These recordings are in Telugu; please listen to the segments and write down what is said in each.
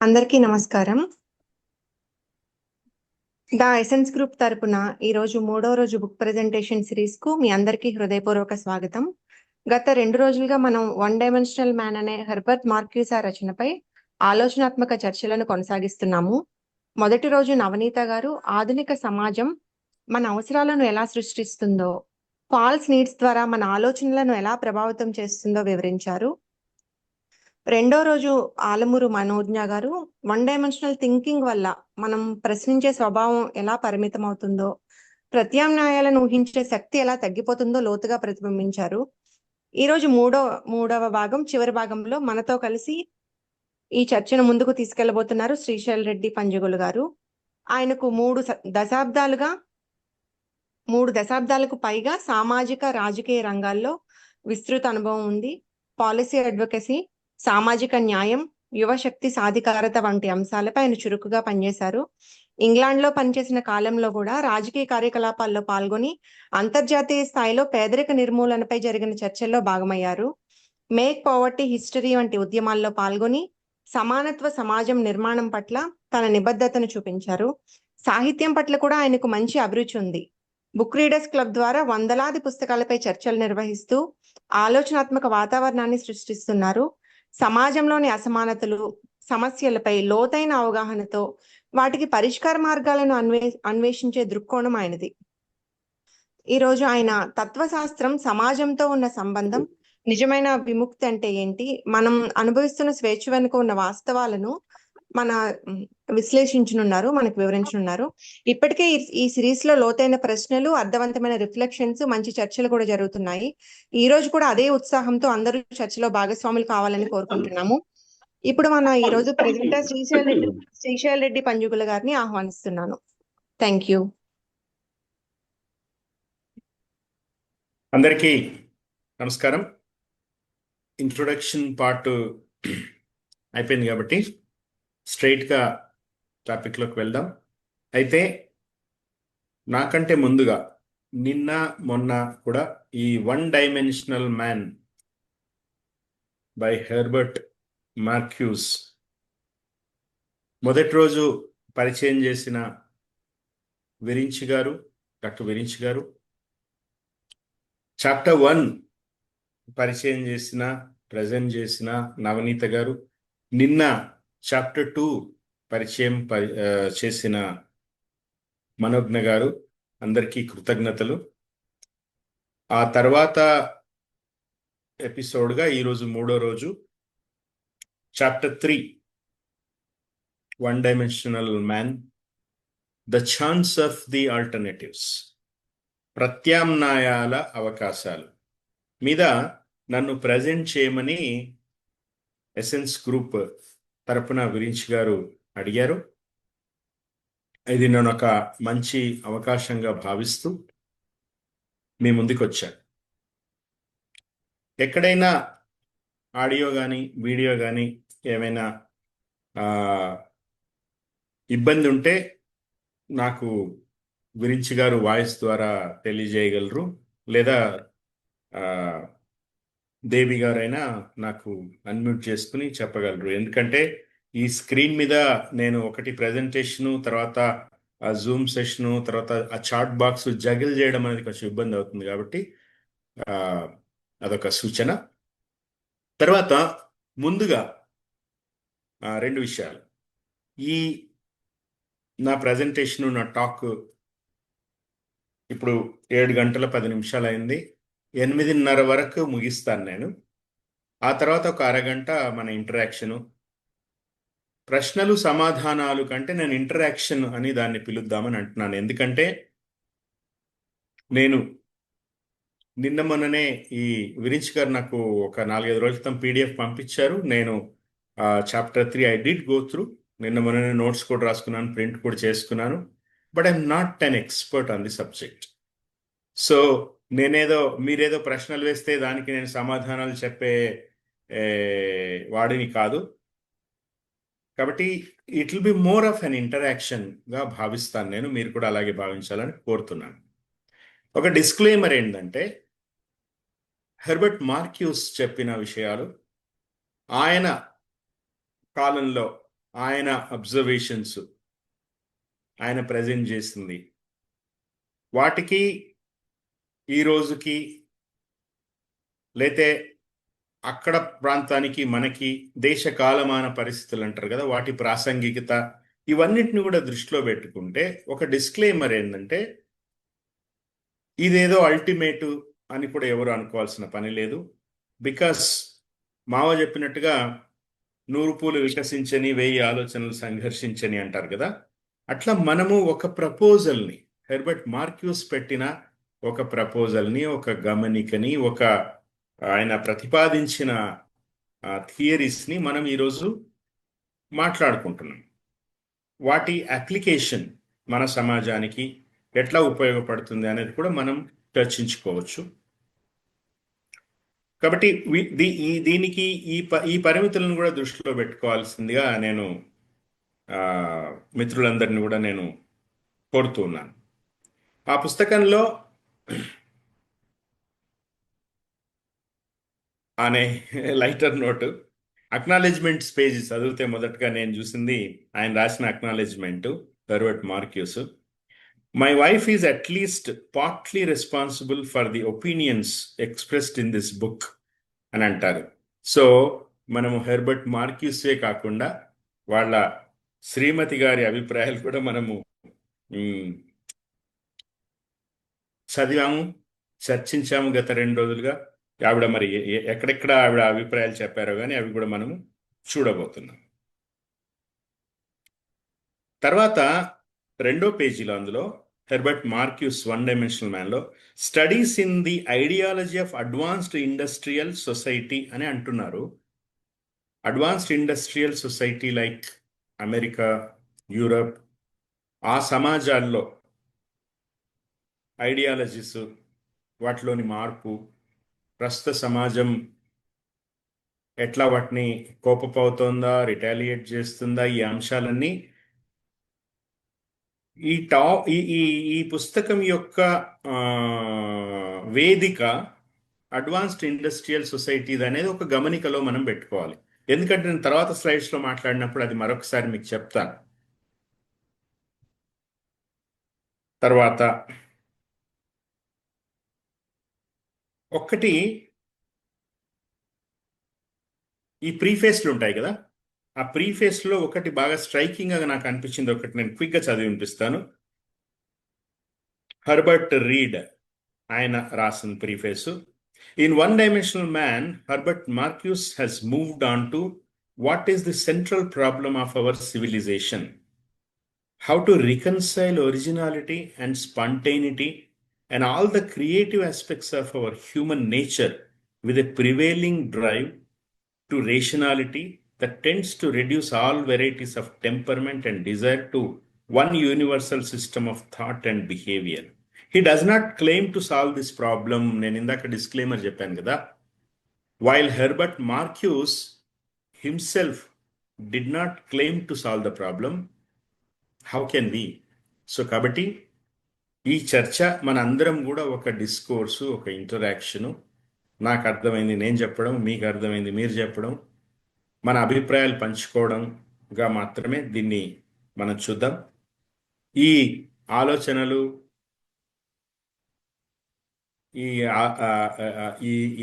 అందరికీ నమస్కారం. ద ఎసెన్స్ గ్రూప్ తరపున ఈరోజు 3వ రోజు బుక్ ప్రెజెంటేషన్ సిరీస్ కు మీ అందరికీ హృదయపూర్వక స్వాగతం. గత 2 రోజులుగా మనం వన్ డైమెన్షనల్ మ్యాన్ అనే హెర్బర్ట్ మార్క్యూసా రచనపై ఆలోచనాత్మక చర్చలను కొనసాగిస్తున్నాము. మొదటి రోజు నవనీత గారు ఆధునిక సమాజం మన అవసరాలను ఎలా సృష్టిస్తుందో, ఫాల్స్ నీడ్స్ ద్వారా మన ఆలోచనలను ఎలా ప్రభావితం చేస్తుందో వివరించారు. రెండో రోజు ఆలమూరు మనోజ్ఞ గారు వన్ డైమెన్షనల్ థింకింగ్ వల్ల మనం ప్రశ్నించే స్వభావం ఎలా పరిమితం అవుతుందో, ప్రత్యామ్నాయాలను ఊహించే శక్తి ఎలా తగ్గిపోతుందో లోతుగా ప్రతిబింబించారు. ఈరోజు మూడవ భాగం చివరి భాగంలో మనతో కలిసి ఈ చర్చను ముందుకు తీసుకెళ్లబోతున్నారు శ్రీశైల్ రెడ్డి పంజగులు గారు. ఆయనకు మూడు దశాబ్దాలకు పైగా సామాజిక రాజకీయ రంగాల్లో విస్తృత అనుభవం ఉంది. పాలసీ అడ్వొకసీ, సామాజిక న్యాయం, యువశక్తి సాధికారత వంటి అంశాలపై ఆయన చురుకుగా పనిచేశారు. ఇంగ్లాండ్లో పనిచేసిన కాలంలో కూడా రాజకీయ కార్యకలాపాల్లో పాల్గొని అంతర్జాతీయ స్థాయిలో పేదరిక నిర్మూలనపై జరిగిన చర్చల్లో భాగమయ్యారు. మేక్ పావర్టీ హిస్టరీ వంటి ఉద్యమాల్లో పాల్గొని సమానత్వ సమాజం నిర్మాణం పట్ల తన నిబద్ధతను చూపించారు. సాహిత్యం పట్ల కూడా ఆయనకు మంచి అభిరుచి ఉంది. బుక్ రీడర్స్ క్లబ్ ద్వారా వందలాది పుస్తకాలపై చర్చలు నిర్వహిస్తూ ఆలోచనాత్మక వాతావరణాన్ని సృష్టిస్తున్నారు. సమాజంలోని అసమానతలు, సమస్యలపై లోతైన అవగాహనతో వాటికి పరిష్కార మార్గాలను అన్వేషించే దృక్కోణం ఆయనది. ఈరోజు ఆయన తత్వశాస్త్రం, సమాజంతో ఉన్న సంబంధం, నిజమైన విముక్తి అంటే ఏంటి, మనం అనుభవిస్తున్న స్వేచ్ఛ వెనుక ఉన్న వాస్తవాలను విశ్లేషించనున్నారు, మనకు వివరించనున్నారు. ఇప్పటికే ఈ సిరీస్ లో లోతైన ప్రశ్నలు, అర్థవంతమైన రిఫ్లెక్షన్స్, మంచి చర్చలు కూడా జరుగుతున్నాయి. ఈ రోజు కూడా అదే ఉత్సాహంతో అందరూ చర్చలో భాగస్వాములు కావాలని కోరుకుంటున్నాము. ఇప్పుడు ఈ రోజు ప్రెజెంటర్ శ్రీశైల్ రెడ్డి పంజుగుల గారిని ఆహ్వానిస్తున్నాను. Thank you. అందరికీ నమస్కారం. ఇంట్రొడక్షన్ పార్ట్ అయిపోయింది కాబట్టి స్ట్రైట్గా టాపిక్లోకి వెళ్దాం. అయితే నాకంటే ముందుగా నిన్న మొన్న కూడా ఈ one dimensional man by Herbert Marcuse మొదటి రోజు పరిచయం చేసిన డాక్టర్ విరించి గారు, చాప్టర్ 1 పరిచయం ప్రజెంట్ చేసిన నవనీత గారు, నిన్న చాప్టర్ 2 పరిచయం చేసిన మనోజ్ఞ గారు, అందరికీ కృతజ్ఞతలు. ఆ తర్వాత ఎపిసోడ్గా ఈరోజు 3వ రోజు chapter 3 one dimensional man, the chance of the alternatives, ప్రత్యామ్నాయాల అవకాశాలు మీద నన్ను ప్రజెంట్ చేయమని ఎసెన్స్ గ్రూప్ తరపున విరించి గారు అడిగారు. ఇది నేను ఒక మంచి అవకాశంగా భావిస్తూ మీ ముందుకు వచ్చాను. ఎక్కడైనా ఆడియో కానీ వీడియో కానీ ఏమైనా ఇబ్బంది ఉంటే నాకు విరించి గారు వాయిస్ ద్వారా తెలియజేయగలరు, లేదా దేవి గారైనా నాకు అన్మ్యూట్ చేసుకుని చెప్పగలరు. ఎందుకంటే ఈ స్క్రీన్ మీద నేను ఒకటి ప్రెజెంటేషను, తర్వాత ఆ జూమ్ సెషను, తర్వాత ఆ చాట్ బాక్స్ జగిల్ చేయడం అనేది కొంచెం ఇబ్బంది అవుతుంది. కాబట్టి అదొక సూచన. తర్వాత ముందుగా 2 విషయాలు. ఈ నా ప్రజెంటేషను, నా టాక్ ఇప్పుడు 7 గంటల 10 నిమిషాలు అయింది. 8:30 వరకు ముగిస్తాను నేను. ఆ తర్వాత ఒక అరగంట మన ఇంటరాక్షను, ప్రశ్నలు సమాధానాలు కంటే నేను ఇంటరాక్షన్ అని దాన్ని పిలుద్దామని అంటున్నాను. ఎందుకంటే నేను నిన్న మొన్ననే ఈ విరించి గారు నాకు ఒక 4-5 రోజుల క్రితం PDF పంపించారు. నేను chapter 3 I did go through. నిన్న మొన్ననే నోట్స్ కూడా రాసుకున్నాను, ప్రింట్ కూడా చేసుకున్నాను. But I'm not an expert on the subject. So మీరేదో ప్రశ్నలు వేస్తే దానికి నేను సమాధానాలు చెప్పే వాడిని కాదు. కాబట్టి it will be more of an ఇంటరాక్షన్గా భావిస్తాను నేను. మీరు కూడా అలాగే భావించాలని కోరుతున్నాను. ఒక డిస్క్లైమర్ ఏంటంటే, హెర్బర్ట్ మార్క్యూస్ చెప్పిన విషయాలు ఆయన కాలంలో ఆయన అబ్జర్వేషన్స్ ఆయన ప్రజెంట్ చేసింది, వాటికి ఈ రోజుకి లేతే అక్కడ ప్రాంతానికి మనకి దేశ కాలమాన పరిస్థితులు అంటారు కదా, వాటి ప్రాసంగికత ఇవన్నిటిని కూడా దృష్టిలో పెట్టుకుంటే ఒక డిస్క్లైమర్ ఏంటంటే, ఇదేదో అల్టిమేటు అని కూడా ఎవరు అనుకోవాల్సిన పని లేదు. బికాస్ మావ చెప్పినట్టుగా 100 పూలు వికసించని 1000 ఆలోచనలు సంఘర్షించని అంటారు కదా, అట్లా మనము ఒక ప్రపోజల్ని, హెర్బర్ట్ మార్క్యూస్ పెట్టిన ఒక ప్రపోజల్ని, ఒక గమనికని, ఆయన ప్రతిపాదించిన థియరీస్ని మనం ఈరోజు మాట్లాడుకుంటున్నాం. వాటి అప్లికేషన్ మన సమాజానికి ఎట్లా ఉపయోగపడుతుంది అనేది కూడా మనం చర్చించుకోవచ్చు. కాబట్టి దీనికి ఈ పరిమితులను కూడా దృష్టిలో పెట్టుకోవాల్సిందిగా నేను మిత్రులందరినీ కూడా నేను కోరుతున్నాను. ఆ పుస్తకంలో అనే లైటర్ నోటు అక్నాలెడ్జ్మెంట్స్ పేజ్ చదివితే మొదటగా నేను చూసింది ఆయన రాసిన acknowledgement, Herbert Marcuse. My wife is at least partly responsible for the opinions expressed in this book అని అంటారు. సో మనము హెర్బర్ట్ మార్క్యూసే కాకుండా వాళ్ళ శ్రీమతి గారి అభిప్రాయాలు కూడా మనము చదివాము, చర్చించాము గత 2 రోజులుగా. ఆవిడ మరి ఎక్కడెక్కడ ఆవిడ అభిప్రాయాలు చెప్పారో కానీ అవి కూడా మనము చూడబోతున్నాం. తర్వాత 2వ పేజీలో అందులో హెర్బర్ట్ మార్క్యూస్ వన్ డైమెన్షనల్ మ్యాన్లో studies in the ideology of advanced industrial society అని అంటున్నారు. Advanced industrial society like America, Europe, ఆ సమాజాల్లో ఐడియాలజీస్, వాటిలోని మార్పు, ప్రస్తుత సమాజం ఎట్లా వాటిని కోపపోతుందా, రిటాలియేట్ చేస్తుందా, ఈ అంశాలన్నీ ఈ పుస్తకం యొక్క వేదిక అడ్వాన్స్డ్ ఇండస్ట్రియల్ సొసైటీది అనేది ఒక గమనికలో మనం పెట్టుకోవాలి. ఎందుకంటే నేను తర్వాత స్లైడ్స్లో మాట్లాడినప్పుడు అది మరొకసారి మీకు చెప్తాను. తర్వాత ఒక్కటి ఈ ప్రీఫేస్లు ఉంటాయి కదా, ఆ ప్రీఫేస్లో ఒకటి బాగా స్ట్రైకింగ్గా నాకు అనిపించింది, ఒకటి నేను క్విక్గా చదివి వినిపిస్తాను. హెర్బర్ట్ రీడ్ ఆయన రాసిన ప్రీఫేసు. In One Dimensional Man, Herbert Marcuse has moved on to what is the central problem of our civilization. How to reconcile originality and spontaneity and all the creative aspects of our human nature with a prevailing drive to rationality that tends to reduce all varieties of temperament and desire to one universal system of thought and behavior. He does not claim to solve this problem. నేను ఇందాక డిస్క్లైమర్ చెప్పాను కదా. While Herbert Marcuse himself did not claim to solve the problem, how can we? So కాబట్టి ఈ చర్చ మన అందరం కూడా ఒక డిస్కోర్సు, ఒక ఇంటరాక్షను, నాకు అర్థమైంది నేను చెప్పడం, మీకు అర్థమైంది మీరు చెప్పడం, మన అభిప్రాయాలు పంచుకోవడంగా మాత్రమే దీన్ని మనం చూద్దాం. ఈ ఆలోచనలు,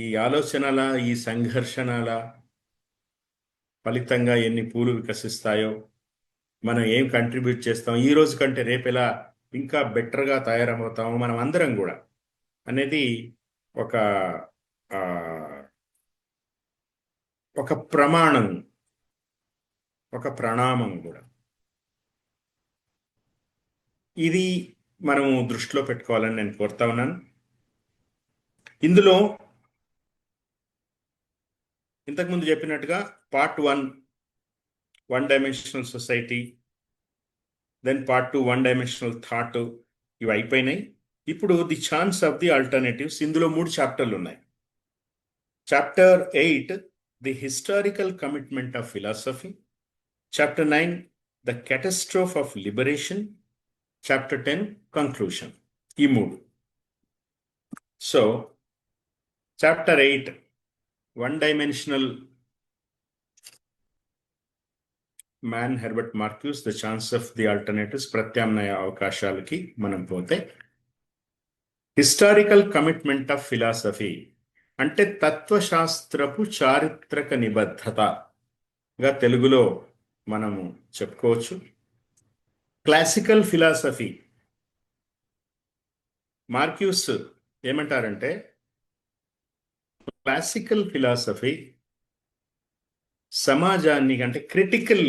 ఈ ఆలోచనల, ఈ సంఘర్షణల ఫలితంగా ఎన్ని పూలు వికసిస్తాయో, మనం ఏం కంట్రిబ్యూట్ చేస్తాం, ఈ రోజు కంటే రేపు ఎలా ఇంకా బెటర్గా తయారవుతాము మనం అందరం కూడా అనేది ఒక ప్రమాణం, ఒక ప్రణామం కూడా. ఇది మనము దృష్టిలో పెట్టుకోవాలని నేను కోరుతా ఉన్నాను. ఇందులో ఇంతకుముందు చెప్పినట్టుగా part 1 one dimensional society, then part 2 one dimensional thought, ఇవి అయిపోయినాయి. ఇప్పుడు the chance of the alternatives, ఇందులో 3 చాప్టర్లు ఉన్నాయి. Chapter 8 the historical commitment of philosophy, chapter 9 the catastrophe of liberation, chapter 10 conclusion. ఈ 3. So chapter 8 one dimensional man Herbert Marcuse the chance of the alternatives, ప్రత్యామ్నాయ అవకాశాలకి మనం పోతే, హిస్టారికల్ కమిట్మెంట్ ఆఫ్ ఫిలాసఫీ అంటే తత్వశాస్త్రపు చారిత్రక నిబద్ధతగా తెలుగులో మనము చెప్పుకోవచ్చు. క్లాసికల్ ఫిలాసఫీ, మార్క్యూస్ ఏమంటారంటే క్లాసికల్ ఫిలాసఫీ సమాజాన్ని అంటే క్రిటికల్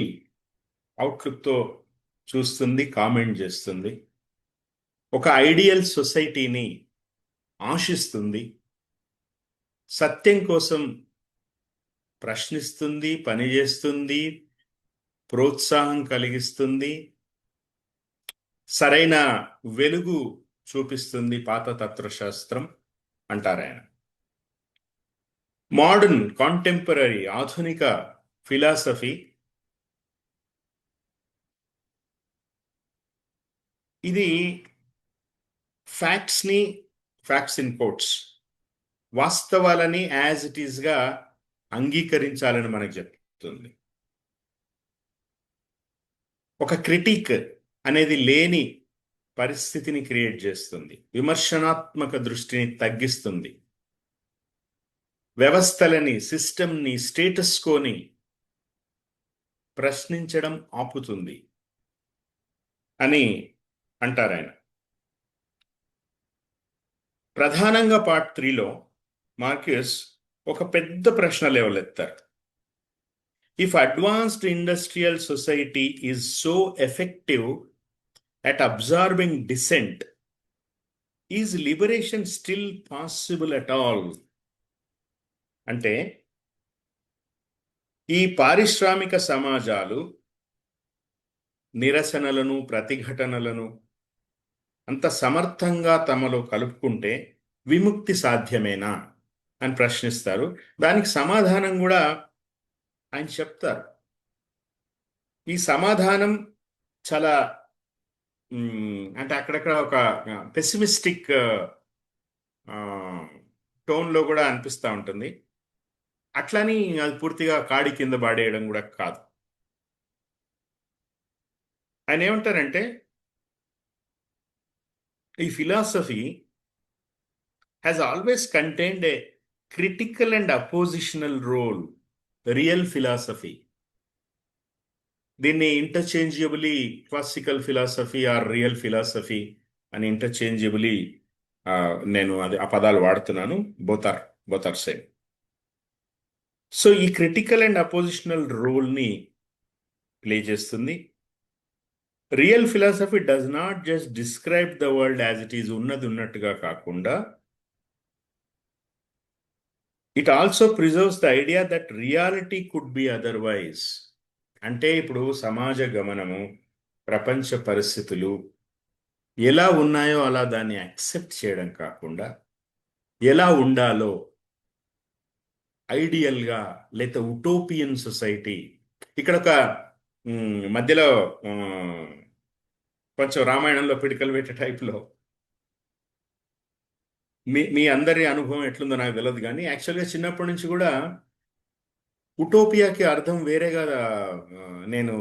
అవుట్లుక్తో చూస్తుంది, కామెంట్ చేస్తుంది, ఒక ఐడియల్ సొసైటీని ఆశిస్తుంది, సత్యం కోసం ప్రశ్నిస్తుంది, పనిచేస్తుంది, ప్రోత్సాహం కలిగిస్తుంది, సరైన వెలుగు చూపిస్తుంది పాత తత్వశాస్త్రం అంటారు ఆయన. మోడర్న్ కాంటెంపరీ ఆధునిక ఫిలాసఫీ ఇది ఫ్యాక్ట్స్ ఇన్ కోట్స్, వాస్తవాలని యాజ్ ఇట్ ఈస్గా అంగీకరించాలని మనకు చెప్తుంది. ఒక క్రిటిక్ అనేది లేని పరిస్థితిని క్రియేట్ చేస్తుంది, విమర్శనాత్మక దృష్టిని తగ్గిస్తుంది, వ్యవస్థలని, సిస్టమ్ని, స్టేటస్ కోని ప్రశ్నించడం ఆపుతుంది అని అంటారు ఆయన. ప్రధానంగా పార్ట్ 3లో మార్క్యూస్ ఒక పెద్ద ప్రశ్న లేవలెత్తారు. If advanced industrial society is so effective at absorbing dissent, is liberation still possible at all? అంటే ఈ పారిశ్రామిక సమాజాలు నిరసనలను, ప్రతిఘటనలను అంత సమర్థంగా తమలో కలుపుకుంటే విముక్తి సాధ్యమేనా అని ప్రశ్నిస్తారు. దానికి సమాధానం కూడా ఆయన చెప్తారు. ఈ సమాధానం చాలా అంటే అక్కడక్కడ ఒక పెసిమిస్టిక్ టోన్లో కూడా అనిపిస్తూ ఉంటుంది. అట్లని అది పూర్తిగా కాడి కింద పాడేయడం కూడా కాదు. ఆయన ఏమంటారంటే ఈ philosophy has always contained a critical and oppositional role. Real philosophy, దీన్ని interchangeably classical philosophy or real philosophy అని ఇంటర్చేంజబులీ నేను ఆ పదాలు వాడుతున్నాను. Both are same. సో ఈ క్రిటికల్ అండ్ అపోజిషనల్ రోల్ని ప్లే చేస్తుంది. Real philosophy does not just describe the world as it is, ఉన్నది ఉన్నట్టుగా కాకుండా, it also preserves the idea that reality could be otherwise. అంటే ఇప్పుడు సమాజ గమనము, ప్రపంచ పరిస్థితులు ఎలా ఉన్నాయో అలా దాన్ని యాక్సెప్ట్ చేయడం కాకుండా, ఎలా ఉండాలో ఐడియల్గా లేదా ఉటోపియన్ సొసైటీ, ఇక్కడ ఒక మధ్యలో కొంచెం రామాయణంలో పిడికలు పెట్టే టైప్లో మీ అందరి అనుభవం ఎట్లుందో నాకు తెలియదు, కానీ యాక్చువల్గా చిన్నప్పటి నుంచి కూడా ఉటోపియాకి అర్థం వేరేగా నేను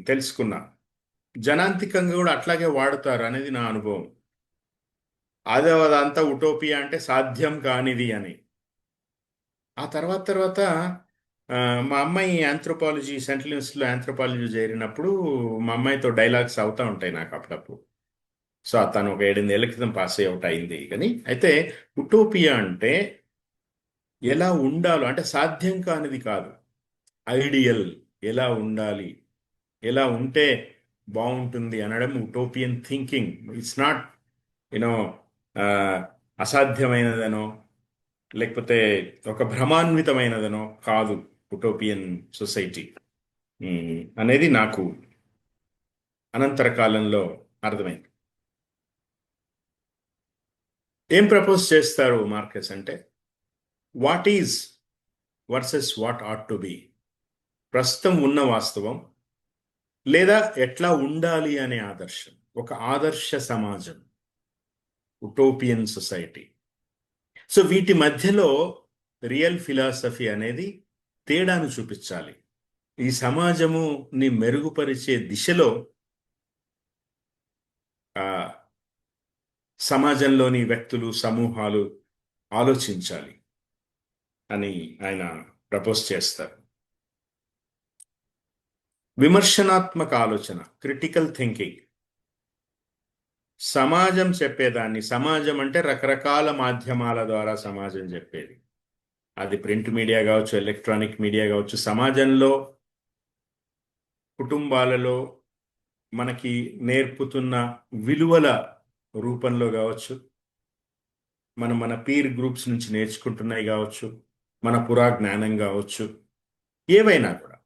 తెలుసుకున్నా. జనాంతికంగా కూడా అట్లాగే వాడుతారు అనేది నా అనుభవం. అదంతా ఉటోపియా అంటే సాధ్యం కానిది అని. ఆ తర్వాత మా అమ్మాయి ఆంథ్రోపాలజీ, సెంట్రల్ యూనివర్సిటీలో ఆంథ్రోపాలజీ చేరినప్పుడు మా అమ్మాయితో డైలాగ్స్ అవుతూ ఉంటాయి నాకు అప్పుడప్పుడు. సో తను ఒక 7-8 ఏళ్ల క్రితం పాస్ అవుట్ అయింది. కానీ అయితే ఉటోపియా అంటే ఎలా ఉండాలో, అంటే సాధ్యం కానిది కాదు, ఐడియల్ ఎలా ఉండాలి, ఎలా ఉంటే బాగుంటుంది అనడం ఉటోపియన్ థింకింగ్. ఇట్స్ నాట్ అసాధ్యమైనదనో లేకపోతే ఒక భ్రమాన్వితమైనదనో కాదు ఉటోపియన్ సొసైటీ అనేది నాకు అనంతర కాలంలో అర్థమైంది. ఏం ప్రపోజ్ చేస్తారు మార్క్యూస్ అంటే, what is versus what ought to be, ప్రస్తుతం ఉన్న వాస్తవం లేదా ఎట్లా ఉండాలి అనే ఆదర్శం, ఒక ఆదర్శ సమాజం, ఉటోపియన్ సొసైటీ. సో వీటి మధ్యలో రియల్ ఫిలాసఫీ అనేది తేడాను చూపించాలి. ఈ సమాజముని మెరుగుపరిచే దిశలో ఆ, సమాజంలోని వ్యక్తులు, సమూహాలు ఆలోచించాలి అని ఆయన ప్రపోజ్ చేస్తారు. విమర్శనాత్మక ఆలోచన, క్రిటికల్ థింకింగ్. సమాజం చెప్పేదాన్ని, సమాజం అంటే రకరకాల మాధ్యమాల ద్వారా సమాజం చెప్పేది, అది ప్రింట్ మీడియా కావచ్చు, ఎలక్ట్రానిక్ మీడియా కావచ్చు, సమాజంలో కుటుంబాలలో మనకి నేర్పుతున్న విలువల రూపంలో కావచ్చు, మన పీర్ గ్రూప్స్ నుంచి నేర్చుకుంటున్నాయి కావచ్చు, మన పురా జ్ఞానం కావచ్చు, ఏవైనా కూడా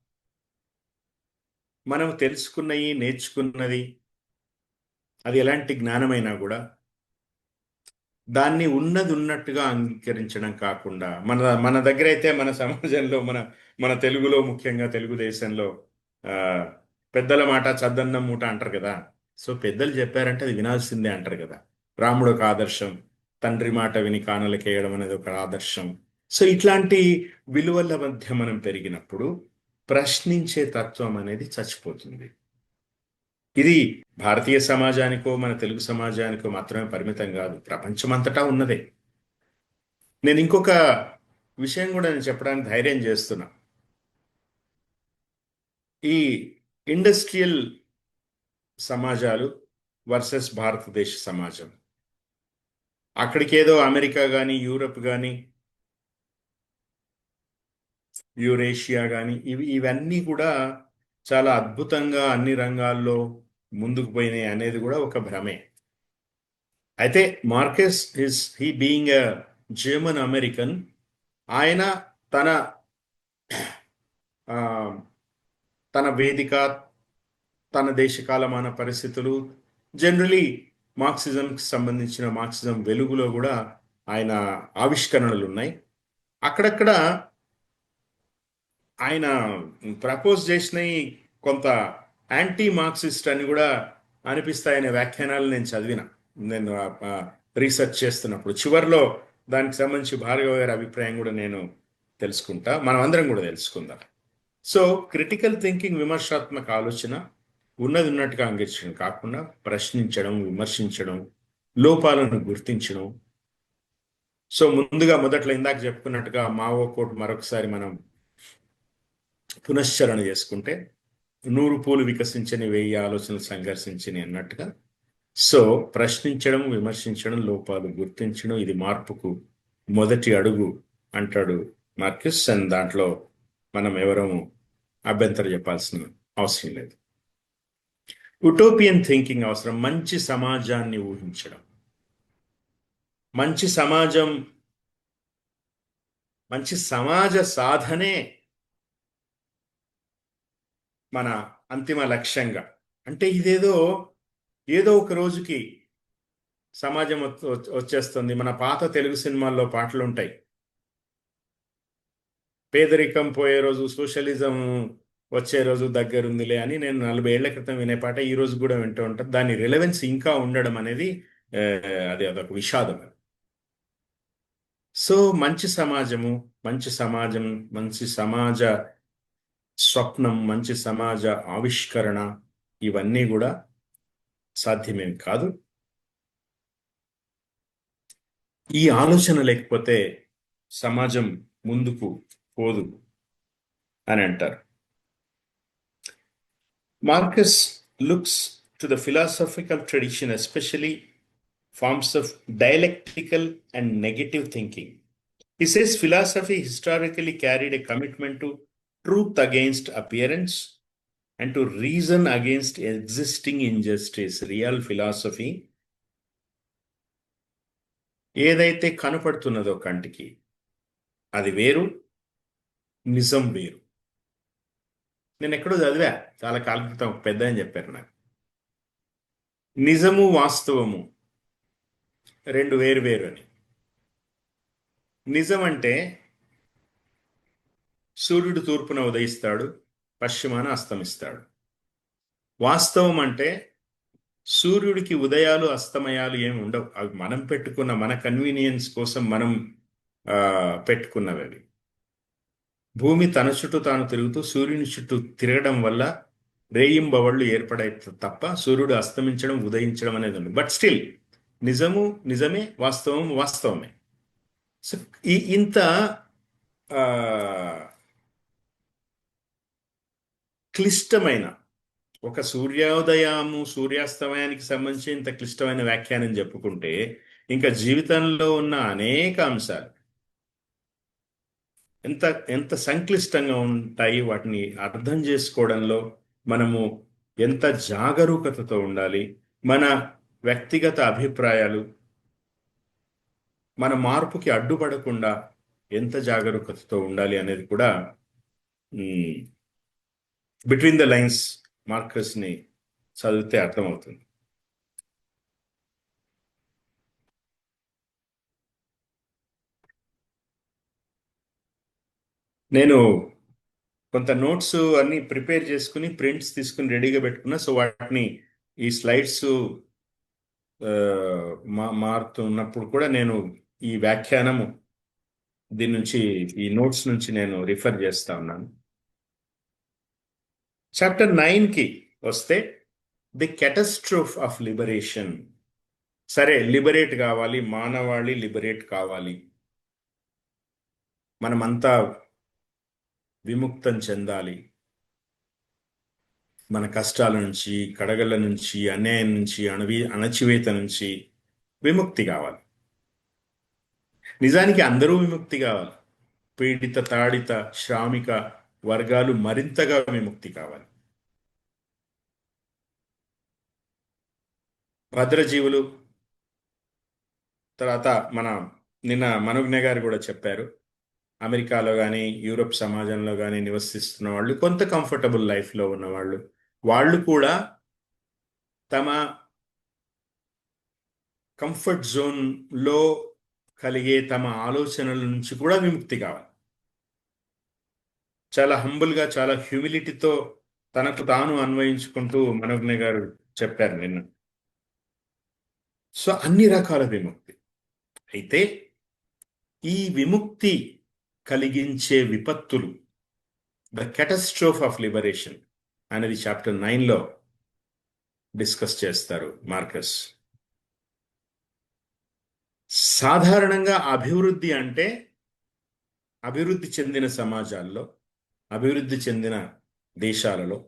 మనం తెలుసుకున్నవి, నేర్చుకున్నది, అది ఎలాంటి జ్ఞానమైనా కూడా దాన్ని ఉన్నది ఉన్నట్టుగా అంగీకరించడం కాకుండా, మన దగ్గర అయితే, మన సమాజంలో, మన తెలుగులో, ముఖ్యంగా తెలుగుదేశంలో పెద్దల మాట చద్దన్నం మూట అంటారు కదా. సో పెద్దలు చెప్పారంటే అది వినాల్సిందే అంటారు కదా. రాముడు ఒక ఆదర్శం, తండ్రి మాట విని కానులకేయడం అనేది ఒక ఆదర్శం. సో ఇట్లాంటి విలువల మధ్య మనం పెరిగినప్పుడు ప్రశ్నించే తత్వం అనేది చచ్చిపోతుంది. ఇది భారతీయ సమాజానికో మన తెలుగు సమాజానికో మాత్రమే పరిమితం కాదు, ప్రపంచమంతటా ఉన్నదే. నేను ఇంకొక విషయం కూడా నేను చెప్పడానికి ధైర్యం చేస్తున్నా. ఈ ఇండస్ట్రియల్ సమాజాలు వర్సెస్ భారతదేశ సమాజం, అక్కడికేదో అమెరికా కానీ, యూరప్ కానీ, యూరేషియా కానీ, ఇవన్నీ కూడా చాలా అద్భుతంగా అన్ని రంగాల్లో ముందుకు పోయినాయి అనేది కూడా ఒక భ్రమే. అయితే Markus he being a German American, ఆయన తన వేదిక, తన దేశ కాలమాన పరిస్థితులు, జనరలీ మార్క్సిజంకి సంబంధించిన మార్క్సిజం వెలుగులో కూడా ఆయన ఆవిష్కరణలు ఉన్నాయి. అక్కడక్కడ ఆయన ప్రపోజ్ చేసినవి కొంత యాంటీ మార్క్సిస్ట్ అని కూడా అనిపిస్తాయనే వ్యాఖ్యానాలు నేను రీసెర్చ్ చేస్తున్నప్పుడు. చివరిలో దానికి సంబంధించి భార్గవ గారి అభిప్రాయం కూడా నేను తెలుసుకుంటా, మనం అందరం కూడా తెలుసుకుందాం. సో క్రిటికల్ థింకింగ్, విమర్శాత్మక ఆలోచన, ఉన్నది ఉన్నట్టుగా అంగీకరించడం కాకుండా ప్రశ్నించడం, విమర్శించడం, లోపాలను గుర్తించడం. సో ముందుగా మొదట్లో ఇందాక చెప్పుకున్నట్టుగా మావో కోట్ మరొకసారి మనం పునశ్చరణ చేసుకుంటే, 100 పూలు వికసించని 1000 ఆలోచనలు సంఘర్షించని అన్నట్టుగా. సో ప్రశ్నించడం, విమర్శించడం, లోపాలు గుర్తించడం, ఇది మార్పుకు మొదటి అడుగు అంటాడు మార్కెస్. అండ్ దాంట్లో మనం ఎవరము అభ్యంతరం చెప్పాల్సిన అవసరం లేదు. ఉటోపియన్ థింకింగ్ అవసరం. మంచి సమాజాన్ని ఊహించడం, మంచి సమాజ సాధనే మన అంతిమ లక్ష్యంగా. అంటే ఏదో ఒక రోజుకి సమాజం వచ్చేస్తుంది. మన పాత తెలుగు సినిమాల్లో పాటలు ఉంటాయి, పేదరికం పోయే రోజు, సోషలిజం వచ్చే రోజు దగ్గరుందిలే అని. నేను 40 ఏళ్ల క్రితం వినే పాట ఈ రోజు కూడా వింటూ ఉంటాను. దాని రిలవెన్స్ ఇంకా ఉండడం అనేది అదొక విషాదం. సో మంచి సమాజ స్వప్నం, మంచి సమాజ ఆవిష్కరణ, ఇవన్నీ కూడా సాధ్యమేం కాదు. ఈ ఆలోచన లేకపోతే సమాజం ముందుకు పోదు అని అంటారు. Marcus looks to the philosophical tradition, especially forms of dialectical and negative thinking. He says philosophy historically carried a commitment to truth against appearance and to reason against existing injustice. Real philosophy ఏదైతే కనపడుతున్నదో కంటికి, అది వేరు, నిజం వేరు. నేను ఎక్కడో చదివా చాలా కాలం క్రితం, పెద్ద అని చెప్పారు నాకు. నిజము వాస్తవము రెండు వేరు అని. నిజం అంటే సూర్యుడు తూర్పున ఉదయిస్తాడు, పశ్చిమాన అస్తమిస్తాడు. వాస్తవం అంటే సూర్యుడికి ఉదయాలు అస్తమయాలు ఏమి ఉండవు. అవి మనం పెట్టుకున్న, మన కన్వీనియన్స్ కోసం మనం పెట్టుకున్నవి అవి. భూమి తన చుట్టూ తాను తిరుగుతూ సూర్యుని చుట్టూ తిరగడం వల్ల రేయింబవళ్ళు ఏర్పడాయి తప్ప సూర్యుడు అస్తమించడం ఉదయించడం అనేది ఉంది. బట్ స్టిల్ నిజము నిజమే, వాస్తవం వాస్తవమే. సో ఇంత ఆ, క్లిష్టమైన ఒక సూర్యోదయము సూర్యాస్తమయానికి సంబంధించి ఇంత క్లిష్టమైన వ్యాఖ్యానం చెప్పుకుంటే ఇంకా జీవితంలో ఉన్న అనేక అంశాలు ఎంత ఎంత సంక్లిష్టంగా ఉంటాయి. వాటిని అర్థం చేసుకోవడంలో మనము ఎంత జాగరూకతతో ఉండాలి. మన వ్యక్తిగత అభిప్రాయాలు మన మార్పుకి అడ్డుపడకుండా ఎంత జాగరూకతతో ఉండాలి అనేది కూడా బిట్వీన్ ద లైన్స్ మార్కర్స్ని చదివితే అర్థమవుతుంది. నేను కొంత నోట్స్ అన్ని ప్రిపేర్ చేసుకుని ప్రింట్స్ తీసుకుని రెడీగా పెట్టుకున్నా. సో వాటిని ఈ స్లైడ్స్ మారుతున్నప్పుడు కూడా నేను ఈ వ్యాఖ్యానము దీని నుంచి ఈ నోట్స్ నుంచి నేను రిఫర్ చేస్తా ఉన్నాను. చాప్టర్ 9కి వస్తే ది కెటస్ట్రోఫ్ ఆఫ్ లిబరేషన్. సరే, లిబరేట్ కావాలి, మానవాళి లిబరేట్ కావాలి, మనమంతా విముక్తం చెందాలి, మన కష్టాల నుంచి, కడగళ్ళ నుంచి, అన్యాయం నుంచి, అణచివేత నుంచి విముక్తి కావాలి. నిజానికి అందరూ విముక్తి కావాలి. పీడిత, తాడిత, శ్రామిక వర్గాలు మరింతగా విముక్తి కావాలి. భద్రజీవులు, తర్వాత నిన్న మనోజ్ఞ గారు కూడా చెప్పారు, అమెరికాలో కానీ యూరోప్ సమాజంలో కానీ నివసిస్తున్న వాళ్ళు, కొంత కంఫర్టబుల్ లైఫ్లో ఉన్న వాళ్ళు కూడా తమ కంఫర్ట్ జోన్లో కలిగే తమ ఆలోచనల నుంచి కూడా విముక్తి కావాలి. చాలా హంబుల్గా, చాలా హ్యూమిలిటీతో తనకు తాను అన్వయించుకుంటూ మనోజ్ఞ గారు చెప్పారు నిన్న. సో అన్ని రకాల విముక్తి. అయితే ఈ విముక్తి కలిగించే విపత్తులు, ద కెటస్ట్రోఫ్ ఆఫ్ లిబరేషన్ అనేది చాప్టర్ 9లో డిస్కస్ చేస్తారు మార్కస్. సాధారణంగా అభివృద్ధి అంటే అభివృద్ధి చెందిన సమాజాల్లో, అభివృద్ధి చెందిన దేశాలలో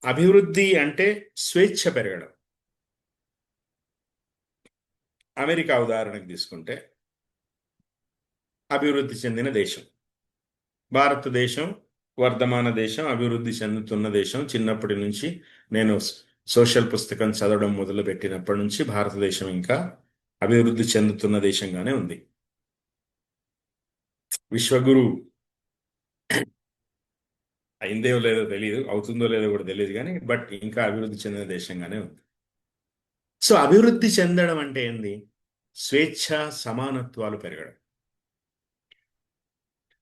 అభివృద్ధి అంటే స్వేచ్ఛ పెరగడం. అమెరికా ఉదాహరణకు తీసుకుంటే అభివృద్ధి చెందిన దేశం. భారతదేశం వర్ధమాన దేశం, అభివృద్ధి చెందుతున్న దేశం. చిన్నప్పటి నుంచి నేను సోషల్ పుస్తకం చదవడం మొదలుపెట్టినప్పటి నుంచి భారతదేశం ఇంకా అభివృద్ధి చెందుతున్న దేశంగానే ఉంది. విశ్వగురు అయిందో లేదో తెలియదు, అవుతుందో లేదో కూడా తెలియదు, కానీ బట్ ఇంకా అభివృద్ధి చెందిన దేశంగానే ఉంది. సో అభివృద్ధి చెందడం అంటే ఏంది? స్వేచ్ఛ, సమానత్వాలు పెరగడం.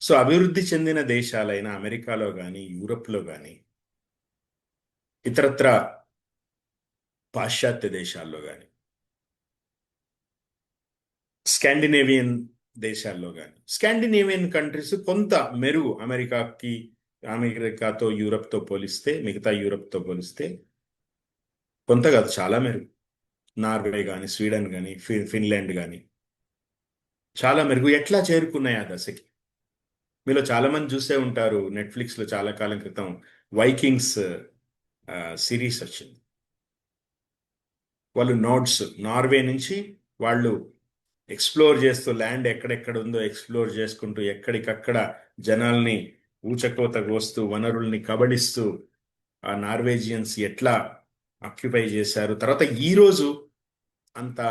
సో అభివృద్ధి చెందిన దేశాలైన అమెరికాలో కానీ, యూరప్లో కానీ, ఇతరత్ర పాశ్చాత్య దేశాల్లో కానీ, స్కాండినేవియన్ దేశాల్లో కానీ, స్కాండినేవియన్ కంట్రీస్ కొంత మెరుగు అమెరికాతో యూరప్తో పోలిస్తే, మిగతా యూరప్తో పోలిస్తే కొంత కాదు, చాలా మెరుగు. నార్వే కానీ, స్వీడన్ కానీ, ఫిన్లాండ్ కానీ చాలా మెరుగు. ఎట్లా చేరుకున్నాయి ఆ దశకి? మీలో చాలామంది చూసే ఉంటారు, నెట్ఫ్లిక్స్లో చాలా కాలం క్రితం వైకింగ్స్ సిరీస్ వచ్చింది. వాళ్ళు నార్వే నుంచి వాళ్ళు ఎక్స్ప్లోర్ చేస్తూ, ల్యాండ్ ఎక్కడెక్కడ ఉందో ఎక్స్ప్లోర్ చేసుకుంటూ, ఎక్కడికక్కడ జనాల్ని ఊచకోత కోస్తూ, వనరుల్ని కబళిస్తూ ఆ నార్వేజియన్స్ ఎట్లా ఆక్యుపై చేశారు. తర్వాత ఈరోజు అంత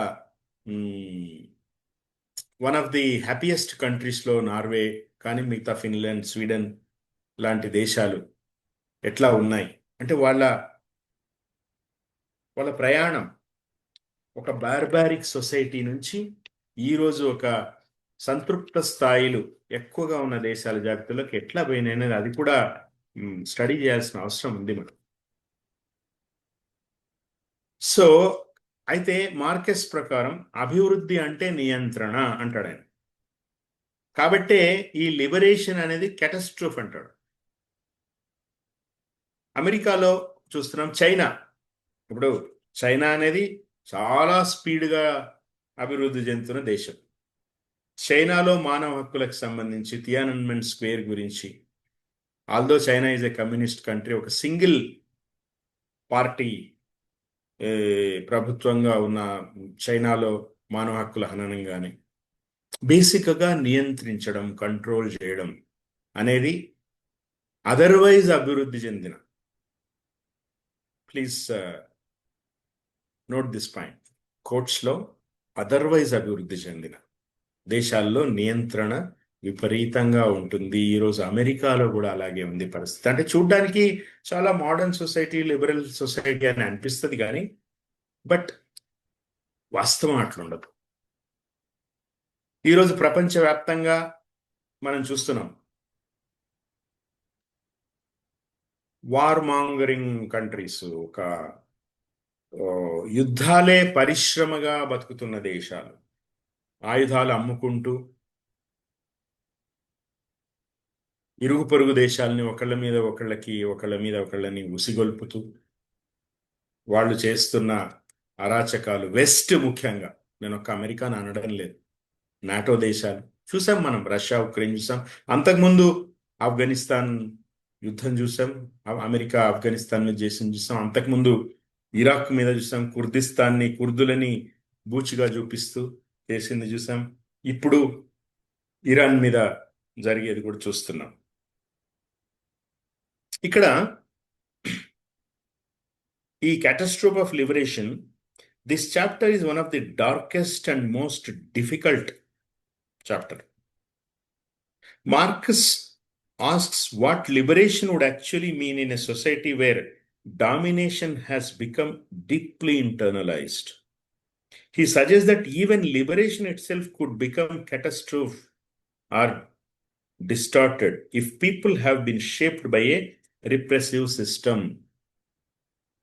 వన్ ఆఫ్ ది హ్యాపీయెస్ట్ కంట్రీస్లో నార్వే కానీ, మిగతా ఫిన్లాండ్, స్వీడన్ లాంటి దేశాలు ఎట్లా ఉన్నాయి అంటే వాళ్ళ ప్రయాణం ఒక బార్బారిక్ సొసైటీ నుంచి ఈరోజు ఒక సంతృప్త స్థాయిలు ఎక్కువగా ఉన్న దేశాల జాబితాలోకి ఎట్లా పోయినాయి అనేది అది కూడా స్టడీ చేయాల్సిన అవసరం ఉంది మనం. సో అయితే మార్కెస్ ప్రకారం అభివృద్ధి అంటే నియంత్రణ అంటాడు ఆయన. కాబట్టే ఈ లిబరేషన్ అనేది కెటాస్ట్రోఫ్ అంటాడు. అమెరికాలో చూస్తున్నాం. చైనా, ఇప్పుడు చైనా అనేది చాలా స్పీడ్గా అభివృద్ధి చెందుతున్న దేశం. చైనాలో మానవ హక్కులకు సంబంధించి తియానన్మెన్ స్క్వేర్ గురించి, although China is a communist country, ఒక సింగిల్ పార్టీ ప్రభుత్వంగా ఉన్న చైనాలో మానవ హక్కుల హననం కానీ బేసిక్గా నియంత్రించడం, కంట్రోల్ చేయడం అనేది అదర్వైజ్ అభివృద్ధి చెందిన, ప్లీజ్ నోట్ దిస్ పాయింట్, కోర్ట్స్లో అదర్వైజ్ అభివృద్ధి చెందిన దేశాల్లో నియంత్రణ విపరీతంగా ఉంటుంది. ఈరోజు అమెరికాలో కూడా అలాగే ఉంది పరిస్థితి. అంటే చూడ్డానికి చాలా మోడర్న్ సొసైటీ, లిబరల్ సొసైటీ అని అనిపిస్తుంది, కానీ బట్ వాస్తవం అట్లుండదు. ఈరోజు ప్రపంచవ్యాప్తంగా మనం చూస్తున్నాం వార్ మాంగరింగ్ కంట్రీస్, ఒక యుద్ధాలే పరిశ్రమగా బతుకుతున్న దేశాలు, ఆయుధాలు అమ్ముకుంటూ ఇరుగు పొరుగు దేశాలని ఒకళ్ళ మీద ఒకళ్ళని ఉసిగొల్పుతూ వాళ్ళు చేస్తున్న అరాచకాలు, వెస్ట్ ముఖ్యంగా, నేను ఒక అమెరికాను అనడం లేదు, నాటో దేశాలు చూసాం మనం, రష్యా ఉక్రెయిన్ చూసాం, అంతకుముందు ఆఫ్ఘనిస్తాన్ యుద్ధం చూసాం, అమెరికా ఆఫ్ఘనిస్తాన్ మీద చేసింది చూసాం, అంతకుముందు ఇరాక్ మీద చూసాం, కుర్దిస్తాన్ని, కుర్దులని బూచిగా చూపిస్తూ చేసింది చూసాం, ఇప్పుడు ఇరాన్ మీద జరిగేది కూడా చూస్తున్నాం. ఇక్కడ ఈ catastrophe of liberation, this chapter is one of the darkest and most difficult chapter. Marx asks what liberation would actually mean in a society where domination has become deeply internalized. He suggests that even liberation itself could become catastrophe or distorted if people have been shaped by a repressive system.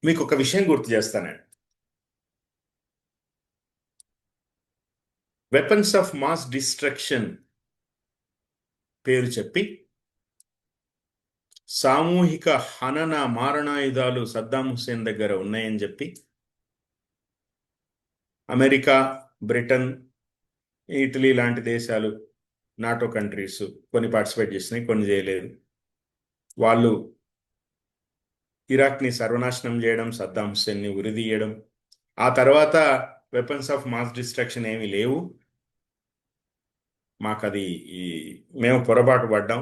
మీకు ఒక విషయం గుర్తు చేస్తానండి. వెపన్స్ ఆఫ్ మాస్ డిస్ట్రక్షన్ పేరు చెప్పి సామూహిక హనన మారణాయుధాలు సద్దాం హుస్సేన్ దగ్గర ఉన్నాయని చెప్పి అమెరికా, బ్రిటన్, ఇటలీ లాంటి దేశాలు, నాటో కంట్రీస్ కొన్ని పార్టిసిపేట్ చేసినాయి, కొన్ని చేయలేదు. వాళ్ళు ఇరాక్ని సర్వనాశనం చేయడం, సద్దాం హుస్సేన్ని ఉరిదీయడం, ఆ తర్వాత వెపన్స్ ఆఫ్ మాస్ డిస్ట్రక్షన్ ఏమీ లేవు, మాకది మేము పొరపాటు పడ్డాం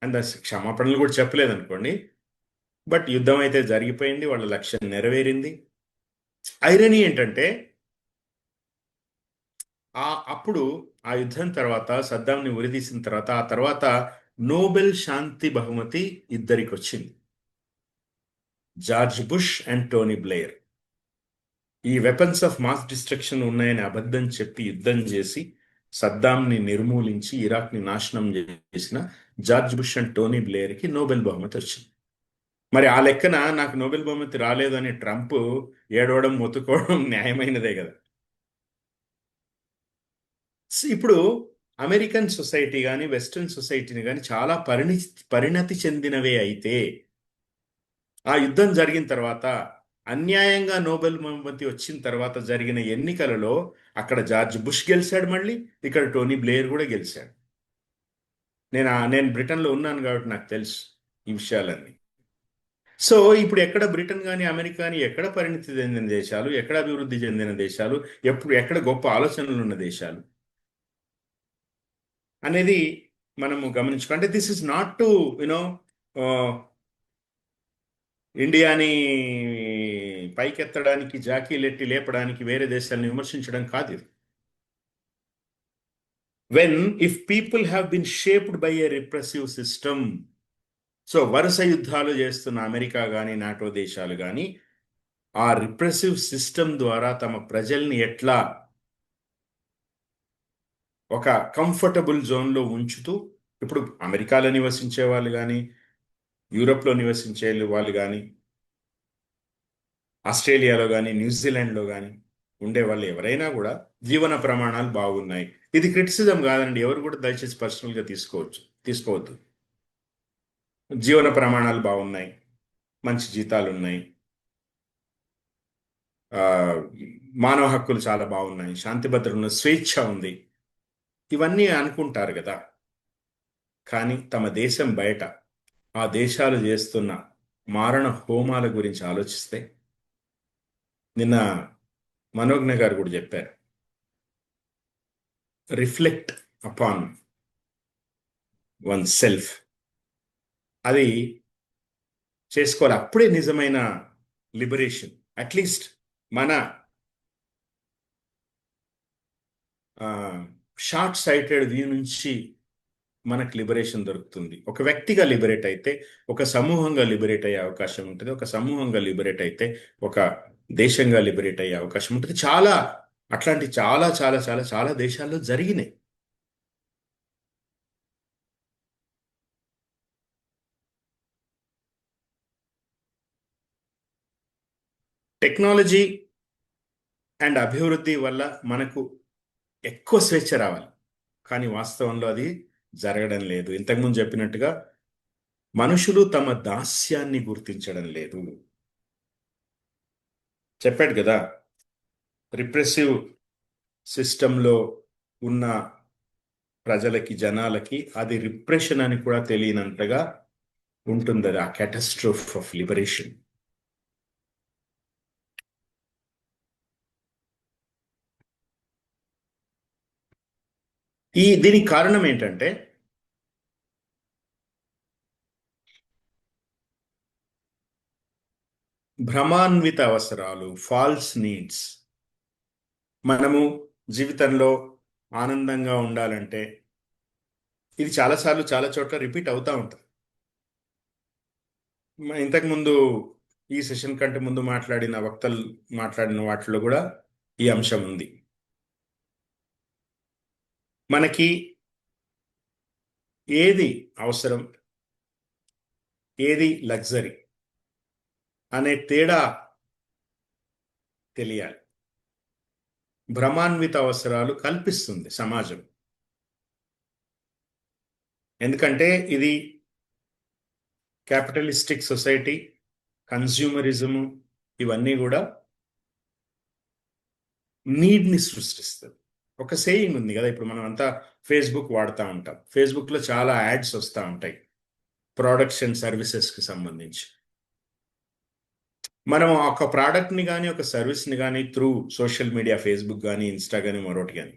అండ్ క్షమాపణలు కూడా చెప్పలేదు అనుకోండి, బట్ యుద్ధం అయితే జరిగిపోయింది, వాళ్ళ లక్ష్యం నెరవేరింది. ఐరనీ ఏంటంటే అప్పుడు ఆ యుద్ధం తర్వాత, సద్దాంని ఉరిదీసిన తర్వాత, ఆ తర్వాత నోబెల్ శాంతి బహుమతి ఇద్దరికి వచ్చింది, George Bush and Tony Blair. ఈ వెపన్స్ ఆఫ్ మాస్ డిస్ట్రక్షన్ ఉన్నాయని అబద్ధం చెప్పి యుద్ధం చేసి సద్దాంని నిర్మూలించి ఇరాక్ని నాశనం చేసిన జార్జ్ బుష్ అండ్ టోనీ బ్లెయిర్కి నోబెల్ బహుమతి వచ్చింది. మరి ఆ లెక్కన నాకు నోబెల్ బహుమతి రాలేదు అని ట్రంప్ ఏడవడం, మొత్తుకోవడం న్యాయమైనదే కదా. ఇప్పుడు అమెరికన్ సొసైటీ కానీ వెస్ట్రన్ సొసైటీని కానీ చాలా పరిణతి చెందినవే అయితే, ఆ యుద్ధం జరిగిన తర్వాత అన్యాయంగా నోబెల్ బహుమతి వచ్చిన తర్వాత జరిగిన ఎన్నికలలో అక్కడ జార్జ్ బుష్ గెలిచాడు, మళ్ళీ ఇక్కడ టోనీ బ్లెయిర్ కూడా గెలిచాడు. నేను బ్రిటన్లో ఉన్నాను కాబట్టి నాకు తెలుసు ఈ విషయాలన్నీ. సో ఇప్పుడు ఎక్కడ బ్రిటన్ కానీ అమెరికా కానీ ఎక్కడ పరిణతి చెందిన దేశాలు, ఎక్కడ అభివృద్ధి చెందిన దేశాలు, ఎక్కడ గొప్ప ఆలోచనలు ఉన్న దేశాలు అనేది మనము గమనించుకో. అంటే దిస్ ఇస్ నాట్ టు ఇండియాని పైకెత్తడానికి, జాకీలెట్టి లేపడానికి, వేరే దేశాలను విమర్శించడం కాదు ఇది. if people have been shaped by a repressive system, so వరుస యుద్ధాలు చేస్తున్న అమెరికా కానీ నాటో దేశాలు కానీ ఆ రిప్రెసివ్ సిస్టమ్ ద్వారా తమ ప్రజల్ని ఎట్లా ఒక కంఫర్టబుల్ జోన్లో ఉంచుతూ, ఇప్పుడు అమెరికాలో నివసించే వాళ్ళు కానీ, యూరోప్లో నివసించే వాళ్ళు కానీ, ఆస్ట్రేలియాలో కానీ, న్యూజిలాండ్లో కానీ ఉండే వాళ్ళు ఎవరైనా కూడా జీవన ప్రమాణాలు బాగున్నాయి, ఇది క్రిటిసిజం కాదండి, ఎవరు కూడా దయచేసి పర్సనల్గా తీసుకోవద్దు. జీవన ప్రమాణాలు బాగున్నాయి, మంచి జీతాలు ఉన్నాయి, ఆ, మానవ హక్కులు చాలా బాగున్నాయి, శాంతి భద్రత ఉన్న, స్వేచ్ఛ ఉంది, ఇవన్నీ అనుకుంటారు కదా. కానీ తమ దేశం బయట ఆ దేశాలు చేస్తున్న మారణ హోమాల గురించి ఆలోచిస్తే, నిన్న మనోజ్ఞ గారు కూడా చెప్పారు, రిఫ్లెక్ట్ అపాన్ వన్ సెల్ఫ్, అది చేసుకోవాలి. అప్పుడే నిజమైన లిబరేషన్. అట్లీస్ట్ మన షార్ట్ సైటెడ్ వ్యూ నుంచి మనకు లిబరేషన్ దొరుకుతుంది. ఒక వ్యక్తిగా లిబరేట్ అయితే ఒక సమూహంగా లిబరేట్ అయ్యే అవకాశం ఉంటుంది, ఒక సమూహంగా లిబరేట్ అయితే ఒక దేశంగా లిబరేట్ అయ్యే అవకాశం ఉంటుంది. అట్లాంటి చాలా చాలా చాలా చాలా దేశాల్లో జరిగినాయి. టెక్నాలజీ అండ్ అభివృద్ధి వల్ల మనకు ఎక్కువ స్వేచ్ఛ రావాలి, కానీ వాస్తవంలో అది జరగడం లేదు. ఇంతకుముందు చెప్పినట్టుగా మనుషులు తమ దాస్యాన్ని గుర్తించడం లేదు. చెప్పాడు కదా, రిప్రెసివ్ సిస్టంలో ఉన్న ప్రజలకి, జనాలకి అది రిప్రెషన్ అని కూడా తెలియనంతగా ఉంటుంది అది, ఆ క్యాటస్ట్రోఫ్ ఆఫ్ లిబరేషన్. దీనికి కారణం ఏంటంటే, భ్రమాన్విత అవసరాలు, ఫాల్స్ నీడ్స్. మనము జీవితంలో ఆనందంగా ఉండాలంటే ఇది చాలాసార్లు చాలా చోట్ల రిపీట్ అవుతూ ఉంటుంది. ఇంతకుముందు ఈ సెషన్ కంటే ముందు మాట్లాడిన వక్తలు మాట్లాడిన వాటిలో కూడా ఈ అంశం ఉంది. మనకి ఏది అవసరం, ఏది లగ్జరీ అనే తేడా తెలియాలి. భ్రమాన్విత అవసరాలు కల్పిస్తుంది సమాజం, ఎందుకంటే ఇది క్యాపిటలిస్టిక్ సొసైటీ, కన్జ్యూమరిజము, ఇవన్నీ కూడా నీడ్ని సృష్టిస్తుంది. ఒక సేయింగ్ ఉంది కదా, ఇప్పుడు మనం అంతా ఫేస్బుక్ వాడుతూ ఉంటాం. ఫేస్బుక్లో చాలా యాడ్స్ వస్తూ ఉంటాయి ప్రోడక్ట్స్ అండ్ సర్వీసెస్కి సంబంధించి. మనం ఒక ప్రోడక్ట్ని కానీ ఒక సర్వీస్ని కానీ త్రూ సోషల్ మీడియా, ఫేస్బుక్ కానీ, ఇన్స్టా కానీ, మరొకటి కానీ,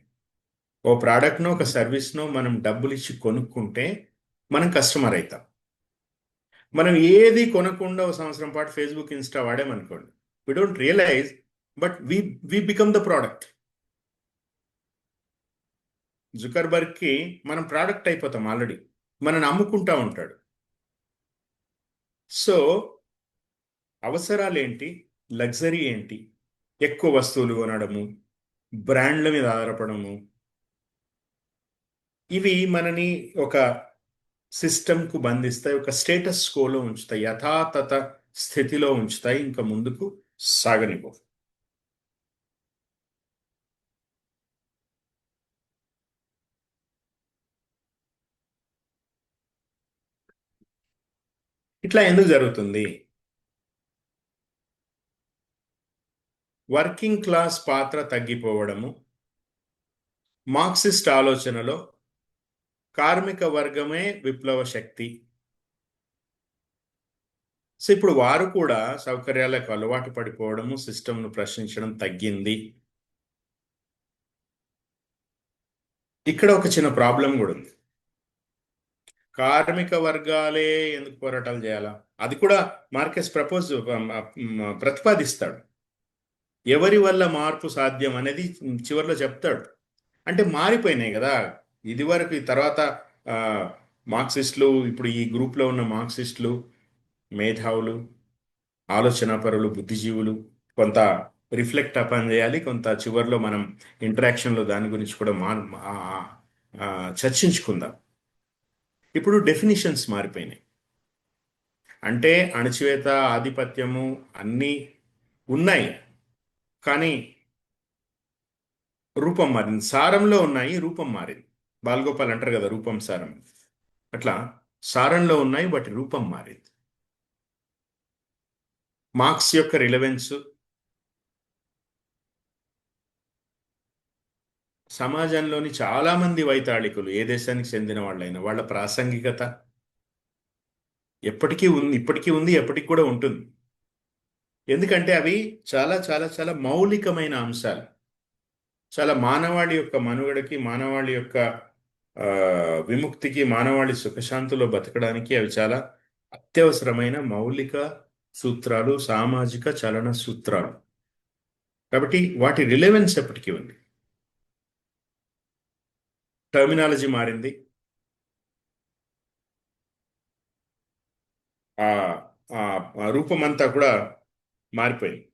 ఓ ప్రోడక్ట్నో ఒక సర్వీస్నో మనం డబ్బులు ఇచ్చి కొనుక్కుంటే మనం కస్టమర్ అవుతాం. మనం ఏది కొనకుండా ఒక సంవత్సరం పాటు ఫేస్బుక్, ఇన్స్టా వాడామనుకోండి, we don't realise, but we become the product. జుకర్బర్గ్కి మనం ప్రోడక్ట్ అయిపోతాం ఆల్రెడీ, మనని అమ్ముకుంటా ఉంటాడు. సో అవసరాలు ఏంటి, లగ్జరీ ఏంటి, ఎక్కువ వస్తువులు కొనడము, బ్రాండ్ల మీద ఆధారపడము, ఇవి మనని ఒక సిస్టమ్కు బంధిస్తాయి, ఒక స్టేటస్ కోలో ఉంచుతాయి, యథాతథ స్థితిలో ఉంచుతాయి, ఇంకా ముందుకు సాగనివ్వు. ఇట్లా ఎందుకు జరుగుతుంది? వర్కింగ్ క్లాస్ పాత్ర తగ్గిపోవడము, మార్క్సిస్ట్ ఆలోచనలో కార్మిక వర్గమే విప్లవ శక్తి. సో ఇప్పుడు వారు కూడా సౌకర్యాలకు అలవాటు పడిపోవడము, సిస్టమ్ను ప్రశ్నించడం తగ్గింది. ఇక్కడ ఒక చిన్న ప్రాబ్లం కూడా ఉంది. కార్మిక వర్గాలే ఎందుకు పోరాటాలు చేయాలా? అది కూడా మార్కెస్ ప్రతిపాదిస్తాడు. ఎవరి వల్ల మార్పు సాధ్యం అనేది చివరిలో చెప్తాడు. అంటే మారిపోయినాయి కదా ఇది వరకు. తర్వాత మార్క్సిస్టులు, ఇప్పుడు ఈ గ్రూప్లో ఉన్న మార్క్సిస్టులు మేధావులు, ఆలోచనాపరులు, బుద్ధిజీవులు కొంత రిఫ్లెక్ట్ అపాన్ చేయాలి, కొంత చివరిలో మనం ఇంటరాక్షన్లో దాని గురించి కూడా చర్చించుకుందాం. ఇప్పుడు డెఫినిషన్స్ మారిపోయినాయి. అంటే అణచివేత, ఆధిపత్యము అన్నీ ఉన్నాయి, కానీ రూపం మారింది. సారంలో ఉన్నాయి, రూపం మారింది. బాలగోపాల్ అంటారు కదా రూపం సారం, అట్లా సారంలో ఉన్నాయి, వాటి రూపం మారింది. మార్క్స్ యొక్క రిలవెన్స్, సమాజంలోని చాలా మంది వైతాళికులు ఏ దేశానికి చెందిన వాళ్ళైనా వాళ్ళ ప్రాసంగికత ఎప్పటికీ ఉంది, ఇప్పటికీ ఉంది, ఎప్పటికి కూడా ఉంటుంది. ఎందుకంటే అవి చాలా చాలా చాలా మౌలికమైన అంశాలు. చాలా మానవాళి యొక్క మనుగడకి, మానవాళి యొక్క విముక్తికి, మానవాళి సుఖశాంతిలో బతకడానికి అవి చాలా అత్యవసరమైన మౌలిక సూత్రాలు, సామాజిక చలన సూత్రాలు. కాబట్టి వాటి రిలవెన్స్ ఎప్పటికీ ఉంది. టర్మినాలజీ మారింది, ఆ ఆ రూపం అంతా కూడా మారిపోయింది.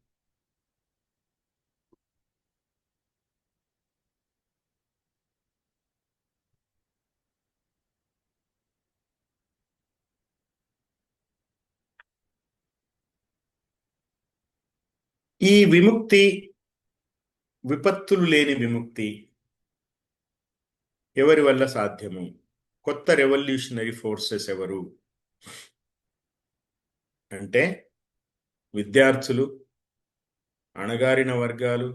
ఈ విముక్తి, విపత్తులు లేని విముక్తి ఎవరి వల్ల సాధ్యము? కొత్త రెవల్యూషనరీ ఫోర్సెస్ ఎవరు అంటే విద్యార్థులు, అణగారిన వర్గాలు,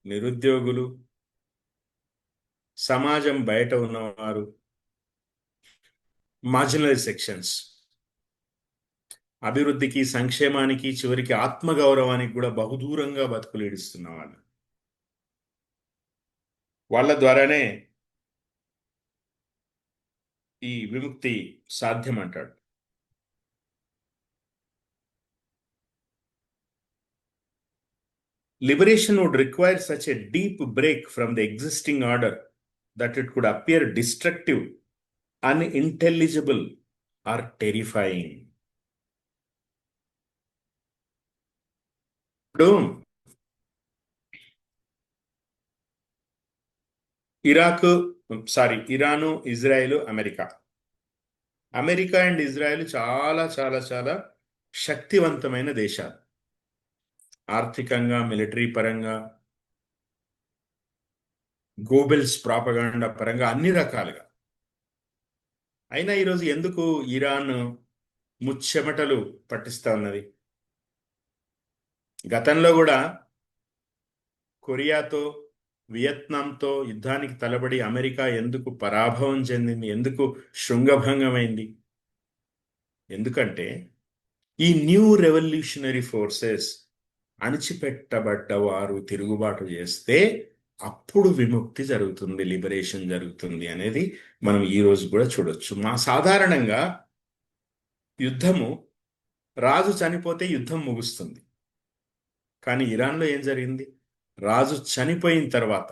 నిరుద్యోగులు, సమాజం బయట ఉన్నవారు, మార్జినల్ సెక్షన్స్. అభివృద్ధికి, సంక్షేమానికి, చివరికి ఆత్మగౌరవానికి కూడా బహుదూరంగా బతుకులు ఈడుస్తున్న వాళ్ళు. వాళ్ళ ద్వారానే ఈ విముక్తి సాధ్యం అంటాడు. Liberation would require such a deep break from the existing order that it could appear destructive, unintelligible, or terrifying. ఇప్పుడు Iran, Israel, America and Israel చాలా చాలా చాలా శక్తివంతమైన దేశాలు. ఆర్థికంగా, మిలిటరీ పరంగా, గోబెల్స్ ప్రాపగాండా పరంగా, అన్ని రకాలుగా. అయినా ఈరోజు ఎందుకు ఇరాన్ ముచ్చెమటలు పట్టిస్తా ఉన్నది? గతంలో కూడా కొరియాతో, వియత్నాంతో యుద్ధానికి తలబడి అమెరికా ఎందుకు పరాభవం చెందింది? ఎందుకు శృంగభంగమైంది? ఎందుకంటే ఈ న్యూ రెవల్యూషనరీ ఫోర్సెస్ అణిచిపెట్టబడ్డవారు తిరుగుబాటు చేస్తే అప్పుడు విముక్తి జరుగుతుంది, లిబరేషన్ జరుగుతుంది అనేది మనం ఈ రోజు కూడా చూడొచ్చు. సాధారణంగా యుద్ధము, రాజు చనిపోతే యుద్ధం ముగుస్తుంది. కానీ ఇరాన్లో ఏం జరిగింది? రాజు చనిపోయిన తర్వాత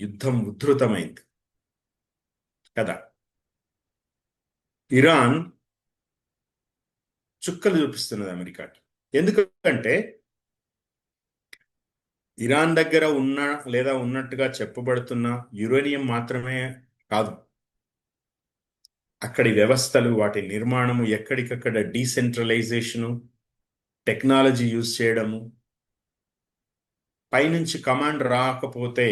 యుద్ధం ఉధృతమైంది కదా. ఇరాన్ చుక్కలు చూపిస్తున్నది అమెరికాకి. ఎందుకంటే ఇరాన్ దగ్గర ఉన్నట్టుగా చెప్పబడుతున్న యురేనియం మాత్రమే కాదు, అక్కడి వ్యవస్థలు, వాటి నిర్మాణము, ఎక్కడికక్కడ డీసెంట్రలైజేషను, టెక్నాలజీ యూజ్ చేయడము, పైనుంచి కమాండ్ రాకపోతే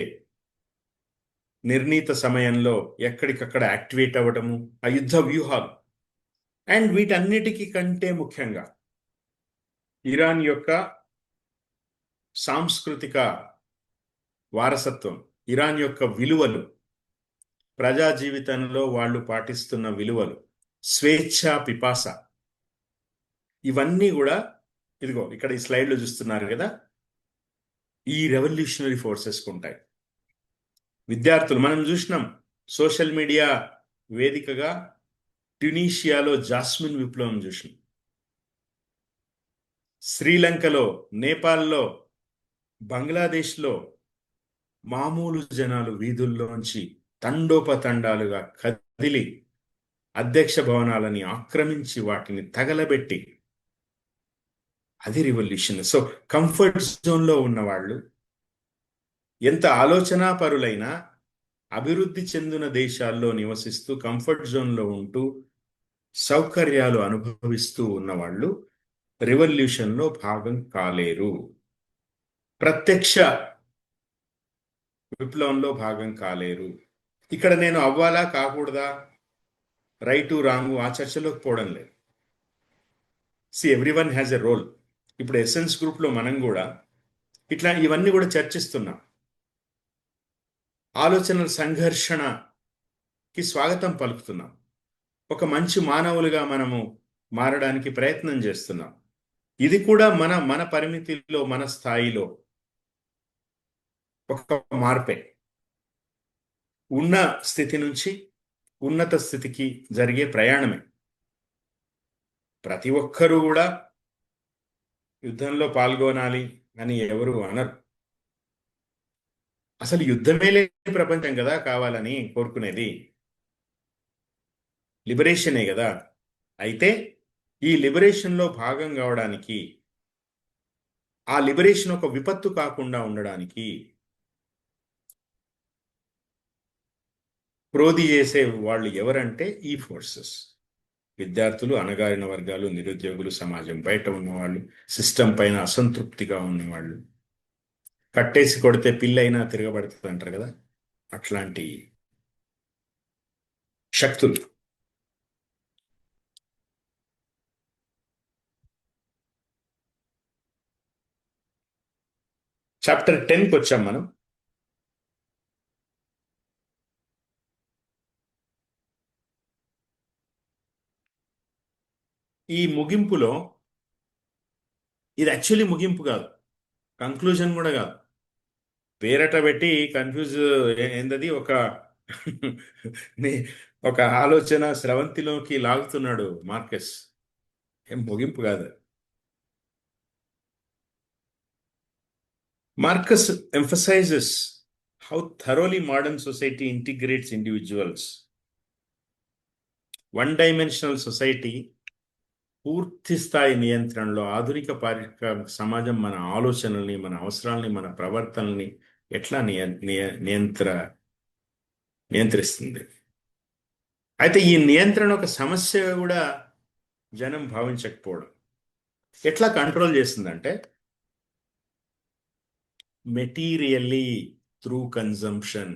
నిర్ణీత సమయంలో ఎక్కడికక్కడ యాక్టివేట్ అవ్వడము, ఆ యుద్ధ వ్యూహాలు. అండ్ వీటన్నిటికీ కంటే ముఖ్యంగా ఇరాన్ యొక్క సాంస్కృతిక వారసత్వం, ఇరాన్ యొక్క విలువలు, ప్రజా జీవితంలో వాళ్ళు పాటిస్తున్న విలువలు, స్వేచ్ఛా పిపాస, ఇవన్నీ కూడా ఇదిగో ఇక్కడ ఈ స్లైడ్లో చూస్తున్నారు కదా, ఈ రెవల్యూషనరీ ఫోర్సెస్కి ఉంటాయి. విద్యార్థులు, మనం చూసినాం సోషల్ మీడియా వేదికగా ట్యునీషియాలో జాస్మిన్ విప్లవం చూసినాం, శ్రీలంకలో, నేపాల్లో, బంగ్లాదేశ్లో మామూలు జనాలు వీధుల్లోంచి తండోపతండాలుగా కదిలి అధ్యక్ష భవనాలని ఆక్రమించి వాటిని తగలబెట్టి, అది రివల్యూషన్. సో కంఫర్ట్ జోన్లో ఉన్నవాళ్ళు, ఎంత ఆలోచనాపరులైనా అభివృద్ధి చెందిన దేశాల్లో నివసిస్తూ కంఫర్ట్ జోన్లో ఉంటూ సౌకర్యాలు అనుభవిస్తూ ఉన్నవాళ్ళు రెవల్యూషన్లో భాగం కాలేరు. ప్రత్యక్ష విప్లవంలో భాగం కాలేరు. ఇక్కడ నేను అవ్వాలా కాకూడదా, రైటు రాంగు ఆ చర్చలోకి పోవడం లేదు. Everyone has a role. ఇప్పుడు ఎసెన్స్ గ్రూప్లో మనం కూడా ఇట్లా ఇవన్నీ కూడా చర్చిస్తున్నాం. ఆలోచనల సంఘర్షణకి స్వాగతం పలుకుతున్నాం. ఒక మంచి మానవులుగా మనము మారడానికి ప్రయత్నం చేస్తున్నాం. ఇది కూడా మన మన పరిమితిలో, మన స్థాయిలో ఒక మార్పే. ఉన్న స్థితి నుంచి ఉన్నత స్థితికి జరిగే ప్రయాణమే. ప్రతి ఒక్కరూ కూడా యుద్ధంలో పాల్గొనాలి అని ఎవరు అనరు. అసలు యుద్ధమే లేని ప్రపంచం కదా కావాలని కోరుకునేది, లిబరేషనే కదా. అయితే ఈ లిబరేషన్లో భాగం కావడానికి, ఆ లిబరేషన్ ఒక విపత్తు కాకుండా ఉండడానికి ప్రోధి చేసే వాళ్ళు ఎవరంటే ఈ ఫోర్సెస్. విద్యార్థులు, అణగారిన వర్గాలు, నిరుద్యోగులు, సమాజం బయట ఉన్నవాళ్ళు, సిస్టమ్ పైన అసంతృప్తిగా ఉన్నవాళ్ళు, కట్టేసి కొడితే పిల్లైనా తిరగబడుతుంది అంటారు కదా, అట్లాంటి శక్తులు. చాప్టర్ 10కి వచ్చాం మనం. ఈ ముగింపులో ఇది యాక్చువల్లీ ముగింపు కాదు, కంక్లూజన్ కూడా కాదు. పేరట పెట్టి కన్ఫ్యూజ్ ఏందది, ఒక ఆలోచన స్రవంతిలోకి లాగుతున్నాడు మార్కస్. ఏం ముగింపు కాదు. Marcus emphasizes how thoroughly modern society integrates individuals. One-dimensional society పూర్తి స్థాయి నియంత్రణలో ఆధునిక పారిశ్రామిక సమాజం మన ఆలోచనల్ని, మన అవసరాలని, మన ప్రవర్తనల్ని ఎట్లా నియంత్రిస్తుంది. అయితే ఈ నియంత్రణ ఒక సమస్యగా కూడా జనం భావించకపోవడం. ఎట్లా కంట్రోల్ చేస్తుందంటే, మెటీరియల్లీ త్రూ కన్జంప్షన్,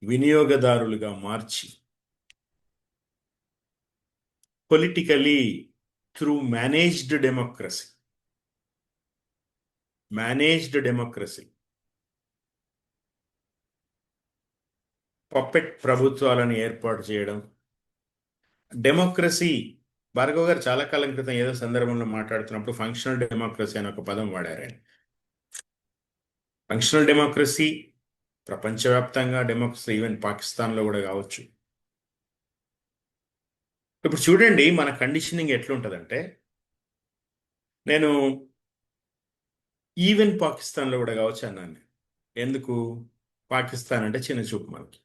వినియోగదారులుగా మార్చి, politically through managed democracy, puppet ప్రభుత్వాలను ఏర్పాటు చేయడం. డెమోక్రసీ, భార్గవ్ గారు చాలా కాలం క్రితం ఏదో సందర్భంలో మాట్లాడుతున్నప్పుడు ఫంక్షనల్ డెమోక్రసీ అని ఒక పదం వాడారు. ఫంక్షనల్ డెమోక్రసీ ప్రపంచవ్యాప్తంగా డెమోక్రసీ, ఈవెన్ పాకిస్తాన్లో కూడా కావచ్చు. ఇప్పుడు చూడండి మన కండిషనింగ్ ఎట్లుంటుందంటే, నేను ఈవెన్ పాకిస్తాన్లో కూడా కావచ్చు అన్నాను. ఎందుకు? పాకిస్తాన్ అంటే చిన్న చూపు మనకి.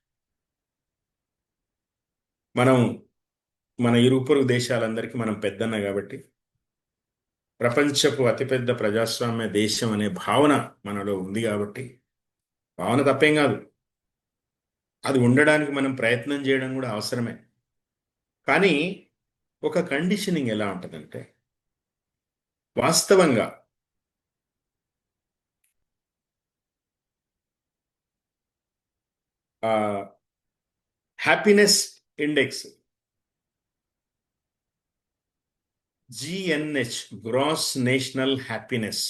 మన ఇరుపొరు దేశాలందరికీ మనం పెద్దన్న కాబట్టి, ప్రపంచపు అతిపెద్ద ప్రజాస్వామ్య దేశం అనే భావన మనలో ఉంది కాబట్టి, భావన తప్పేం కాదు, అది ఉండడానికి మనం ప్రయత్నం చేయడం కూడా అవసరమే. కానీ ఒక కండిషనింగ్ ఎలా ఉంటుందంటే, వాస్తవంగా happiness index GNH, gross national happiness,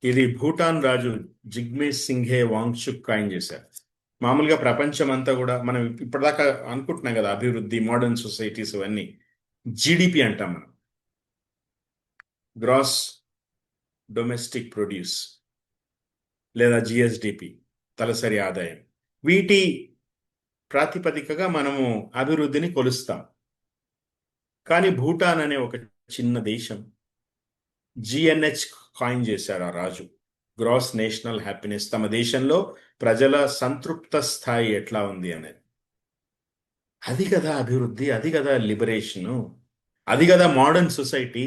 ఇది భూటాన్ రాజు జిగ్మేష్ సింఘే వాంగ్చుక్ కాయిన్ చేశారు. మామూలుగా ప్రపంచం అంతా కూడా మనం ఇప్పటిదాకా అనుకుంటున్నాం కదా, అభివృద్ధి, మోడర్న్ సొసైటీస్, ఇవన్నీ GDP అంటాం మనం, గ్రాస్ డొమెస్టిక్ ప్రొడ్యూస్ లేదా GSDP, తలసరి ఆదాయం. వీటి ప్రాతిపదికగా మనము అభివృద్ధిని కొలుస్తాం. కానీ భూటాన్ అనే ఒక చిన్న దేశం GNH కాయిన్ చేశారు ఆ రాజు, గ్రాస్ నేషనల్ హ్యాపీనెస్. తమ దేశంలో ప్రజల సంతృప్త స్థాయి ఎట్లా ఉంది అనేది. అది కదా అభివృద్ధి, అది కదా లిబరేషను, అది కదా మోడర్న్ సొసైటీ.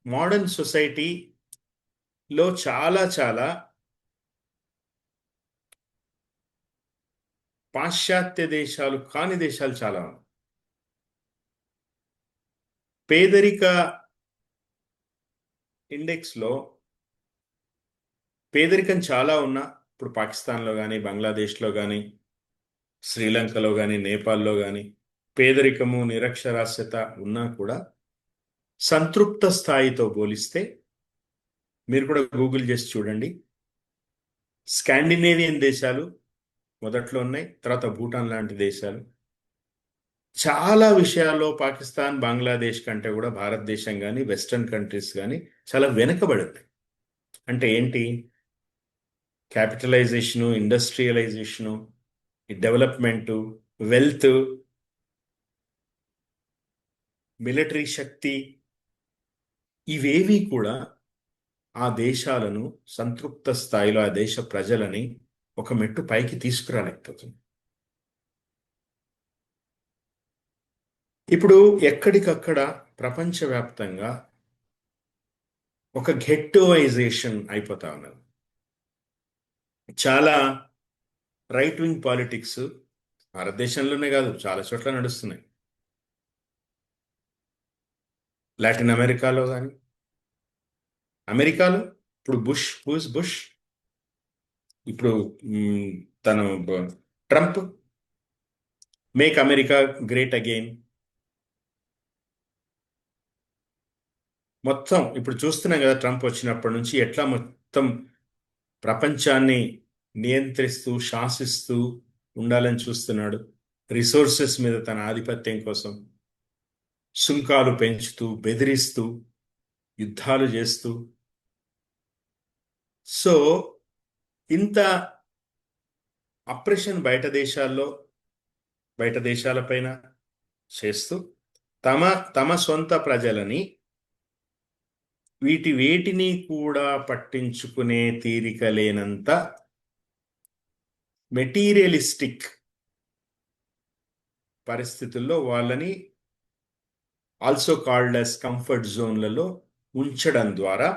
మోడర్న్ సొసైటీలో చాలా చాలా పాశ్చాత్య దేశాలు కాని దేశాలు చాలా ఉన్నాయి. పేదరిక ఇండెక్స్లో పేదరికం చాలా ఉన్నా ఇప్పుడు పాకిస్తాన్లో కానీ బంగ్లాదేశ్లో కానీ శ్రీలంకలో కానీ నేపాల్లో కానీ పేదరికము నిరక్షరాస్యత ఉన్నా కూడా సంతృప్త స్థాయితో పోలిస్తే మీరు కూడా గూగుల్ చేసి చూడండి, స్కాండినేవియన్ దేశాలు మొదట్లో ఉన్నాయి, తర్వాత భూటాన్ లాంటి దేశాలు చాలా విషయాల్లో పాకిస్తాన్ బంగ్లాదేశ్ కంటే కూడా భారతదేశం కానీ వెస్టర్న్ కంట్రీస్ కానీ చాలా వెనుకబడింది. అంటే ఏంటి? క్యాపిటలైజేషను, ఇండస్ట్రియలైజేషను, డెవలప్మెంటు, వెల్త్, మిలిటరీ శక్తి, ఇవేవి కూడా ఆ దేశాలను సంతృప్త స్థాయిలో ఆ దేశ ప్రజలని ఒక మెట్టు పైకి తీసుకురాలేకపోతుంది. ఇప్పుడు ఎక్కడికక్కడ ప్రపంచవ్యాప్తంగా ఒక గెట్టోయిజేషన్ అయిపోతా ఉన్నది. చాలా రైట్ వింగ్ పాలిటిక్స్ భారతదేశంలోనే కాదు చాలా చోట్ల నడుస్తున్నాయి. లాటిన్ అమెరికాలో కానీ అమెరికాలో ఇప్పుడు బుష్ ఇప్పుడు తను Trump make America great again. మొత్తం ఇప్పుడు చూస్తున్నాం కదా, ట్రంప్ వచ్చినప్పటి నుంచి ఎట్లా మొత్తం ప్రపంచాన్ని నియంత్రిస్తూ శాసిస్తూ ఉండాలని చూస్తున్నాడు. రిసోర్సెస్ మీద తన ఆధిపత్యం కోసం సుంకాలు పెంచుతూ బెదిరిస్తూ యుద్ధాలు చేస్తూ, సో ఇంత అప్రెషన్ బయట దేశాలపైన చేస్తూ తమ సొంత ప్రజలని వేటిని కూడా పట్టించుకునే తీరిక లేనంత మెటీరియలిస్టిక్ పరిస్థితుల్లో వాళ్ళని ఆల్సో కాల్డ్ యాజ్ కంఫర్ట్ జోన్లలో ఉంచడం ద్వారా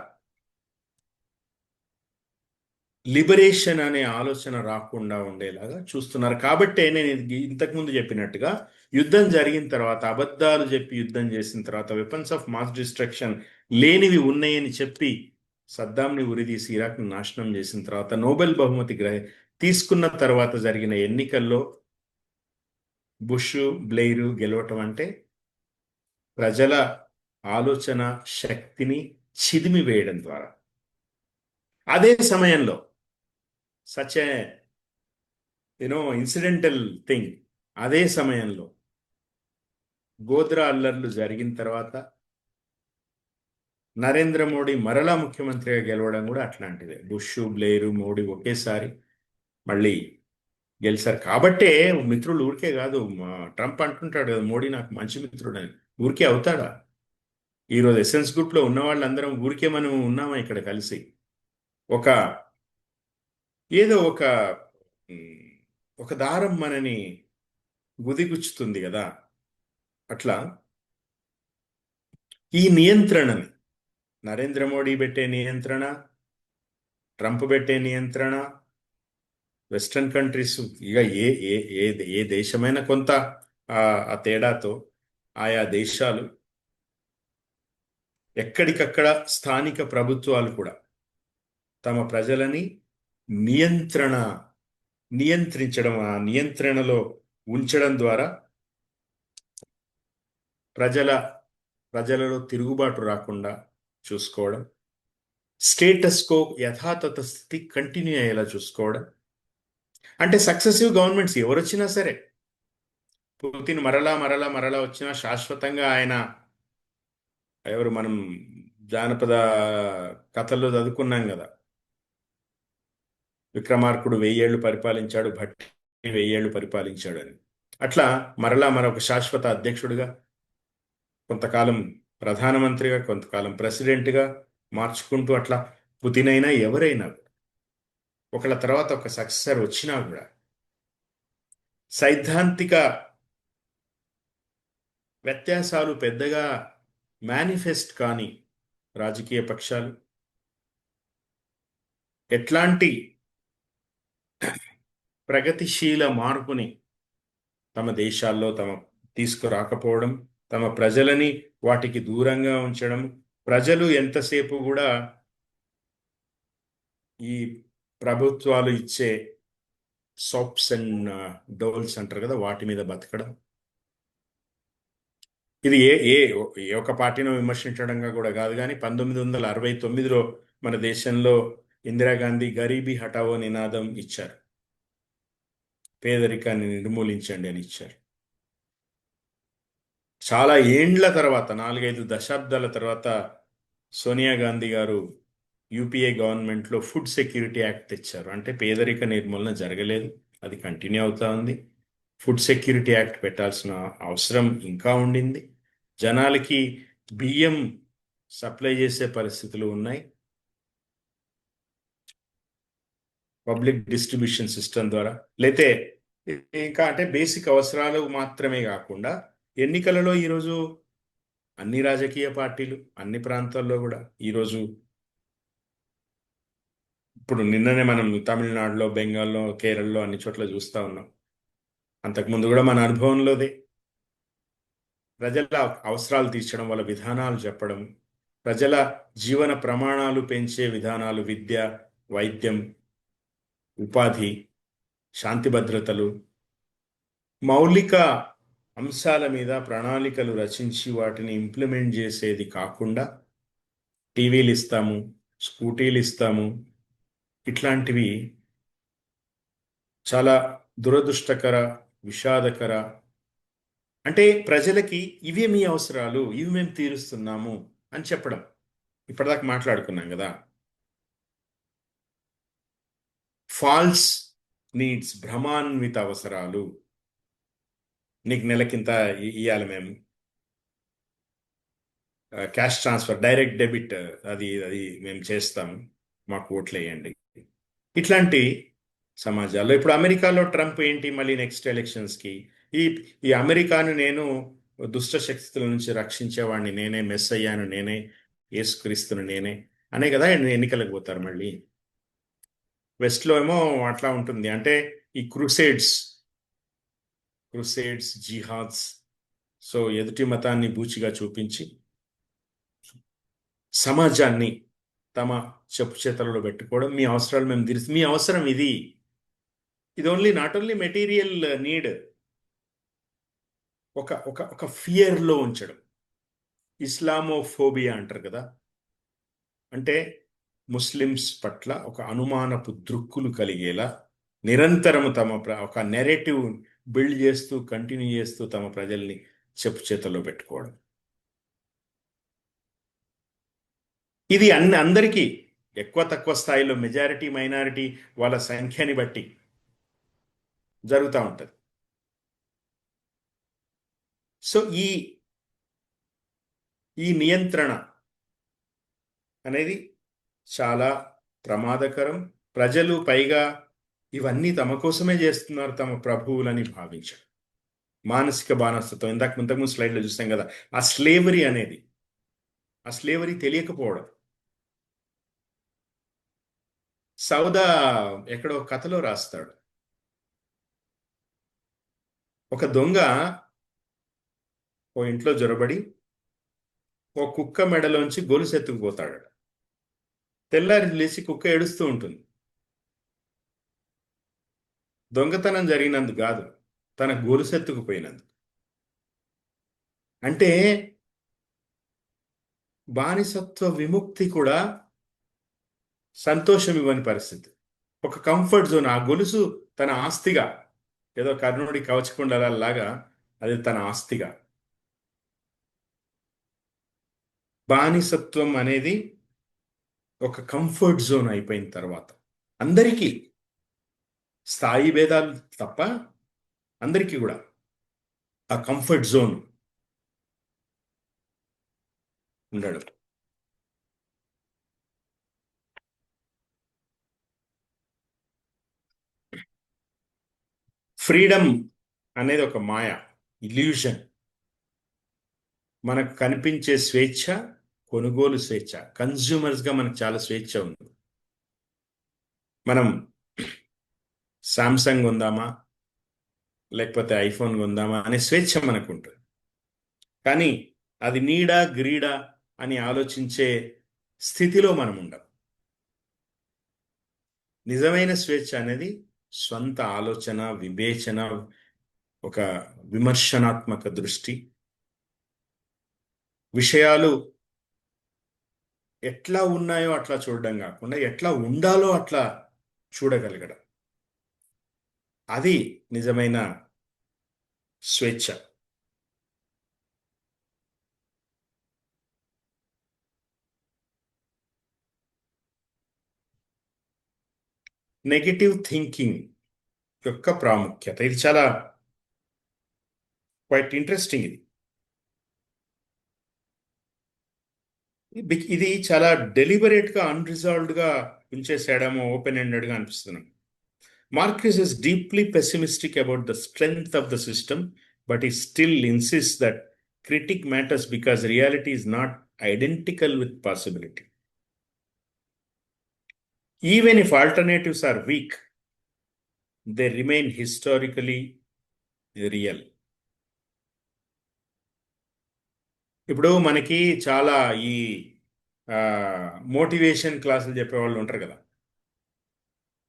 లిబరేషన్ అనే ఆలోచన రాకుండా ఉండేలాగా చూస్తున్నారు. కాబట్టే నేను ఇంతకుముందు చెప్పినట్టుగా యుద్ధం జరిగిన తర్వాత అబద్ధాలు చెప్పి యుద్ధం చేసిన తర్వాత వెపన్స్ ఆఫ్ మాస్ డిస్ట్రక్షన్ లేనివి ఉన్నాయని చెప్పి సద్దాంని ఉరిదీసి ఇరాక్ని నాశనం చేసిన తర్వాత నోబెల్ బహుమతి తీసుకున్న తర్వాత జరిగిన ఎన్నికల్లో బుష్ బ్లెయిర్ గెలవటం అంటే ప్రజల ఆలోచన శక్తిని చిదిమి వేయడం ద్వారా. అదే సమయంలో సచ్ ఏ ఇన్సిడెంటల్ థింగ్, అదే సమయంలో గోద్రా అల్లర్లు జరిగిన తర్వాత నరేంద్ర మోడీ మరలా ముఖ్యమంత్రిగా గెలవడం కూడా అట్లాంటిదే. బుష్ బ్లెయిర్ మోడీ ఒకేసారి మళ్ళీ గెలిచారు. కాబట్టే మిత్రులు ఊరికే కాదు, ట్రంప్ అంటుంటాడు కదా మోడీ నాకు మంచి మిత్రుడు అని. ఊరికే అవుతాడా? ఈరోజు ఎసెన్స్ గ్రూప్లో ఉన్న వాళ్ళందరం ఊరికే మనం ఉన్నామా ఇక్కడ కలిసి? ఏదో ఒక దారం మనని గుదిగుచ్చుతుంది కదా, అట్లా ఈ నియంత్రణని నరేంద్ర మోడీ పెట్టే నియంత్రణ, ట్రంప్ పెట్టే నియంత్రణ, వెస్టర్న్ కంట్రీస్ ఇక ఏ దేశమైనా కొంత ఆ తేడాతో ఆయా దేశాలు ఎక్కడికక్కడ స్థానిక ప్రభుత్వాలు కూడా తమ ప్రజలని నియంత్రించడం, ఆ నియంత్రణలో ఉంచడం ద్వారా ప్రజలలో తిరుగుబాటు రాకుండా చూసుకోవడం, స్టేటస్ కో యథాతథ స్థితి కంటిన్యూ అయ్యేలా చూసుకోవడం. అంటే సక్సెసివ్ గవర్నమెంట్స్ ఎవరొచ్చినా సరే, పుతిన్ మరలా వచ్చినా శాశ్వతంగా ఆయన ఎవరు మనం జానపద కథల్లో చదువుకున్నాం కదా, విక్రమార్కుడు 1000 ఏళ్ళు పరిపాలించాడు, భట్టి 1000 ఏళ్ళు పరిపాలించాడు అని. అట్లా మరొక శాశ్వత అధ్యక్షుడిగా, కొంతకాలం ప్రధానమంత్రిగా, కొంతకాలం ప్రెసిడెంట్గా మార్చుకుంటూ అట్లా పుతిన్ అయినా ఎవరైనా ఒకళ్ళ తర్వాత ఒక సక్సెసర్ వచ్చినా కూడా సైద్ధాంతిక వ్యత్యాసాలు పెద్దగా మేనిఫెస్ట్ కాని రాజకీయ పక్షాలు ఎట్లాంటి ప్రగతిశీల మార్పుని తమ దేశాల్లో తీసుకురాకపోవడం, తమ ప్రజలని వాటికి దూరంగా ఉంచడం, ప్రజలు ఎంతసేపు కూడా ఈ ప్రభుత్వాలు ఇచ్చే సోప్స్ అండ్ డోల్స్ అంటారు కదా, వాటి మీద బతకడం. ఇది ఏ ఏ ఏ ఒక్క పార్టీని విమర్శించడంగా కూడా కాదు, కానీ 1969లో మన దేశంలో ఇందిరాగాంధీ గరీబీ హఠావో నినాదం ఇచ్చారు. పేదరికాన్ని నిర్మూలించండి అని ఇచ్చారు. చాలా ఏండ్ల తర్వాత, 4-5 దశాబ్దాల తర్వాత సోనియా గాంధీ గారు యూపీఏ గవర్నమెంట్లో ఫుడ్ సెక్యూరిటీ యాక్ట్ తెచ్చారు. అంటే పేదరిక నిర్మూలన జరగలేదు, అది కంటిన్యూ అవుతా ఉంది. ఫుడ్ సెక్యూరిటీ యాక్ట్ పెట్టాల్సిన అవసరం ఇంకా ఉండింది. జనాలకి బియ్యం సప్లై చేసే పరిస్థితులు ఉన్నాయి. పబ్లిక్ డిస్ట్రిబ్యూషన్ సిస్టమ్ ద్వారా, లేతే ఇంకా అంటే బేసిక్ అవసరాలు మాత్రమే కాకుండా ఎన్నికలలో ఈరోజు అన్ని రాజకీయ పార్టీలు అన్ని ప్రాంతాల్లో కూడా ఈరోజు, ఇప్పుడు నిన్ననే మనం తమిళనాడులో, బెంగాల్లో, కేరళలో అన్ని చోట్ల చూస్తూ ఉన్నాం. అంతకుముందు కూడా మన అనుభవంలోదే ప్రజల అవసరాలు తీర్చడం, వాళ్ళ విధానాలు చెప్పడం, ప్రజల జీవన ప్రమాణాలు పెంచే విధానాలు, విద్య, వైద్యం, ఉపాధి, శాంతి భద్రతలు, మౌలిక అంశాల మీద ప్రణాళికలు రచించి వాటిని ఇంప్లిమెంట్ చేసేది కాకుండా టీవీలు ఇస్తాము, స్కూటీలు ఇస్తాము, ఇట్లాంటివి చాలా దురదృష్టకర, విషాదకర. అంటే ప్రజలకి ఇవే మీ అవసరాలు, ఇవి మేము తీరుస్తున్నాము అని చెప్పడం. ఇప్పటిదాకా మాట్లాడుకున్నాం కదా, ఫాల్స్ నీడ్స్, భ్రమాన్విత అవసరాలు. నీకు నెలకింత ఇవ్వాలి మేము, క్యాష్ ట్రాన్స్ఫర్, డైరెక్ట్ డెబిట్, అది అది మేము చేస్తాము, మాకు ఓట్లు వేయండి. ఇట్లాంటి సమాజాల్లో ఇప్పుడు అమెరికాలో ట్రంప్ ఏంటి, మళ్ళీ నెక్స్ట్ ఎలక్షన్స్కి ఈ ఈ అమెరికాను నేను దుష్ట శక్తుల నుంచి రక్షించేవాడిని నేనే, మెస్ అయ్యాను నేనే, యేసుక్రీస్తును నేనే అనే కదా ఎన్నికలకు పోతారు. మళ్ళీ వెస్ట్లో ఏమో అట్లా ఉంటుంది. అంటే ఈ క్రూసేడ్స్, జిహాద్స్, సో ఎదుటి మతాన్ని బూచిగా చూపించి సమాజాన్ని తమ చెప్పు చేతలలో పెట్టుకోవడం. మీ అవసరాలు మేము తీర్చి, మీ అవసరం ఇది, ఇది only not only material need, ఒక ఒక ఒక ఫియర్లో ఉంచడం. ఇస్లామోఫోబియా అంటారు కదా, అంటే ముస్లిమ్స్ పట్ల ఒక అనుమానపు దృక్కులు కలిగేలా నిరంతరం ఒక నెరేటివ్ బిల్డ్ చేస్తూ, కంటిన్యూ చేస్తూ తమ ప్రజల్ని చెప్పు చేతల్లో పెట్టుకోవడం. ఇది అందరికీ ఎక్కువ తక్కువ స్థాయిలో, మెజారిటీ మైనారిటీ వాళ్ళ సంఖ్యని బట్టి జరుగుతూ ఉంటుంది. సో ఈ నియంత్రణ అనేది చాలా ప్రమాదకరం. ప్రజలు పైగా ఇవన్నీ తమ కోసమే చేస్తున్నారు, తమ ప్రభువులని భావించడం. మానసిక బానిసత్వం, ఇంతకుముందు స్లైడ్లో చూస్తాం కదా, ఆ స్లేవరీ అనేది, ఆ స్లేవరీ తెలియకపోవడం. సౌదా ఎక్కడో కథలో రాస్తాడు, ఒక దొంగ ఓ ఇంట్లో జొరబడి ఓ కుక్క మెడలోంచి గొలుసు ఎత్తుకుపోతాడు. తెల్లారి లేచి కుక్క ఏడుస్తూ ఉంటుంది. దొంగతనం జరిగినందుకు కాదు, తన గొలుసు ఎత్తుకుపోయినందుకు. అంటే బానిసత్వ విముక్తి కూడా సంతోషం ఇవ్వని పరిస్థితి, ఒక కంఫర్ట్ జోన్. ఆ గొలుసు తన ఆస్తిగా, ఏదో కర్ణుడి కవచకుండలాగా అది తన ఆస్తిగా. బానిసత్వం అనేది ఒక కంఫర్ట్ జోన్ అయిపోయిన తర్వాత అందరికీ, స్థాయి భేదాలు తప్ప అందరికీ కూడా ఆ కంఫర్ట్ జోన్ ఉండడం. ఫ్రీడమ్ అనేది ఒక మాయ, ఇల్యూషన్. మనకు కనిపించే స్వేచ్ఛ కొనుగోలు స్వేచ్ఛ. కన్జ్యూమర్స్గా మనకు చాలా స్వేచ్ఛ ఉంది. మనం సామ్సంగ్ కొందామా లేకపోతే ఐఫోన్ కొందామా అనే స్వేచ్ఛ మనకు ఉంటుంది. కానీ అది నీడా గ్రీడా అని ఆలోచించే స్థితిలో మనం ఉండం. నిజమైన స్వేచ్ఛ అనేది స్వంత ఆలోచన, వివేచన, ఒక విమర్శనాత్మక దృష్టి, విషయాలు ఎట్లా ఉన్నాయో అట్లా చూడడం కాకుండా ఎట్లా ఉండాలో అట్లా చూడగలగడం, అది నిజమైన స్వేచ్ఛ. నెగటివ్ థింకింగ్ యొక్క ప్రాముఖ్యత, ఇది చాలా క్వైట్ ఇంట్రెస్టింగ్. ఇది చాలా డెలిబరేట్గా అన్రిజాల్వ్డ్గా ఉంచేసాడేమో, open ఎండెడ్గా అనిపిస్తున్నాం. Marcus is deeply pessimistic about the strength of the system, but he still insists that critic matters because reality is not identical with possibility. Even if alternatives are weak, they remain historically real. ఇప్పుడు మనకి చాలా ఈ మోటివేషన్ క్లాసులు చెప్పేవాళ్ళు ఉంటారు కదా,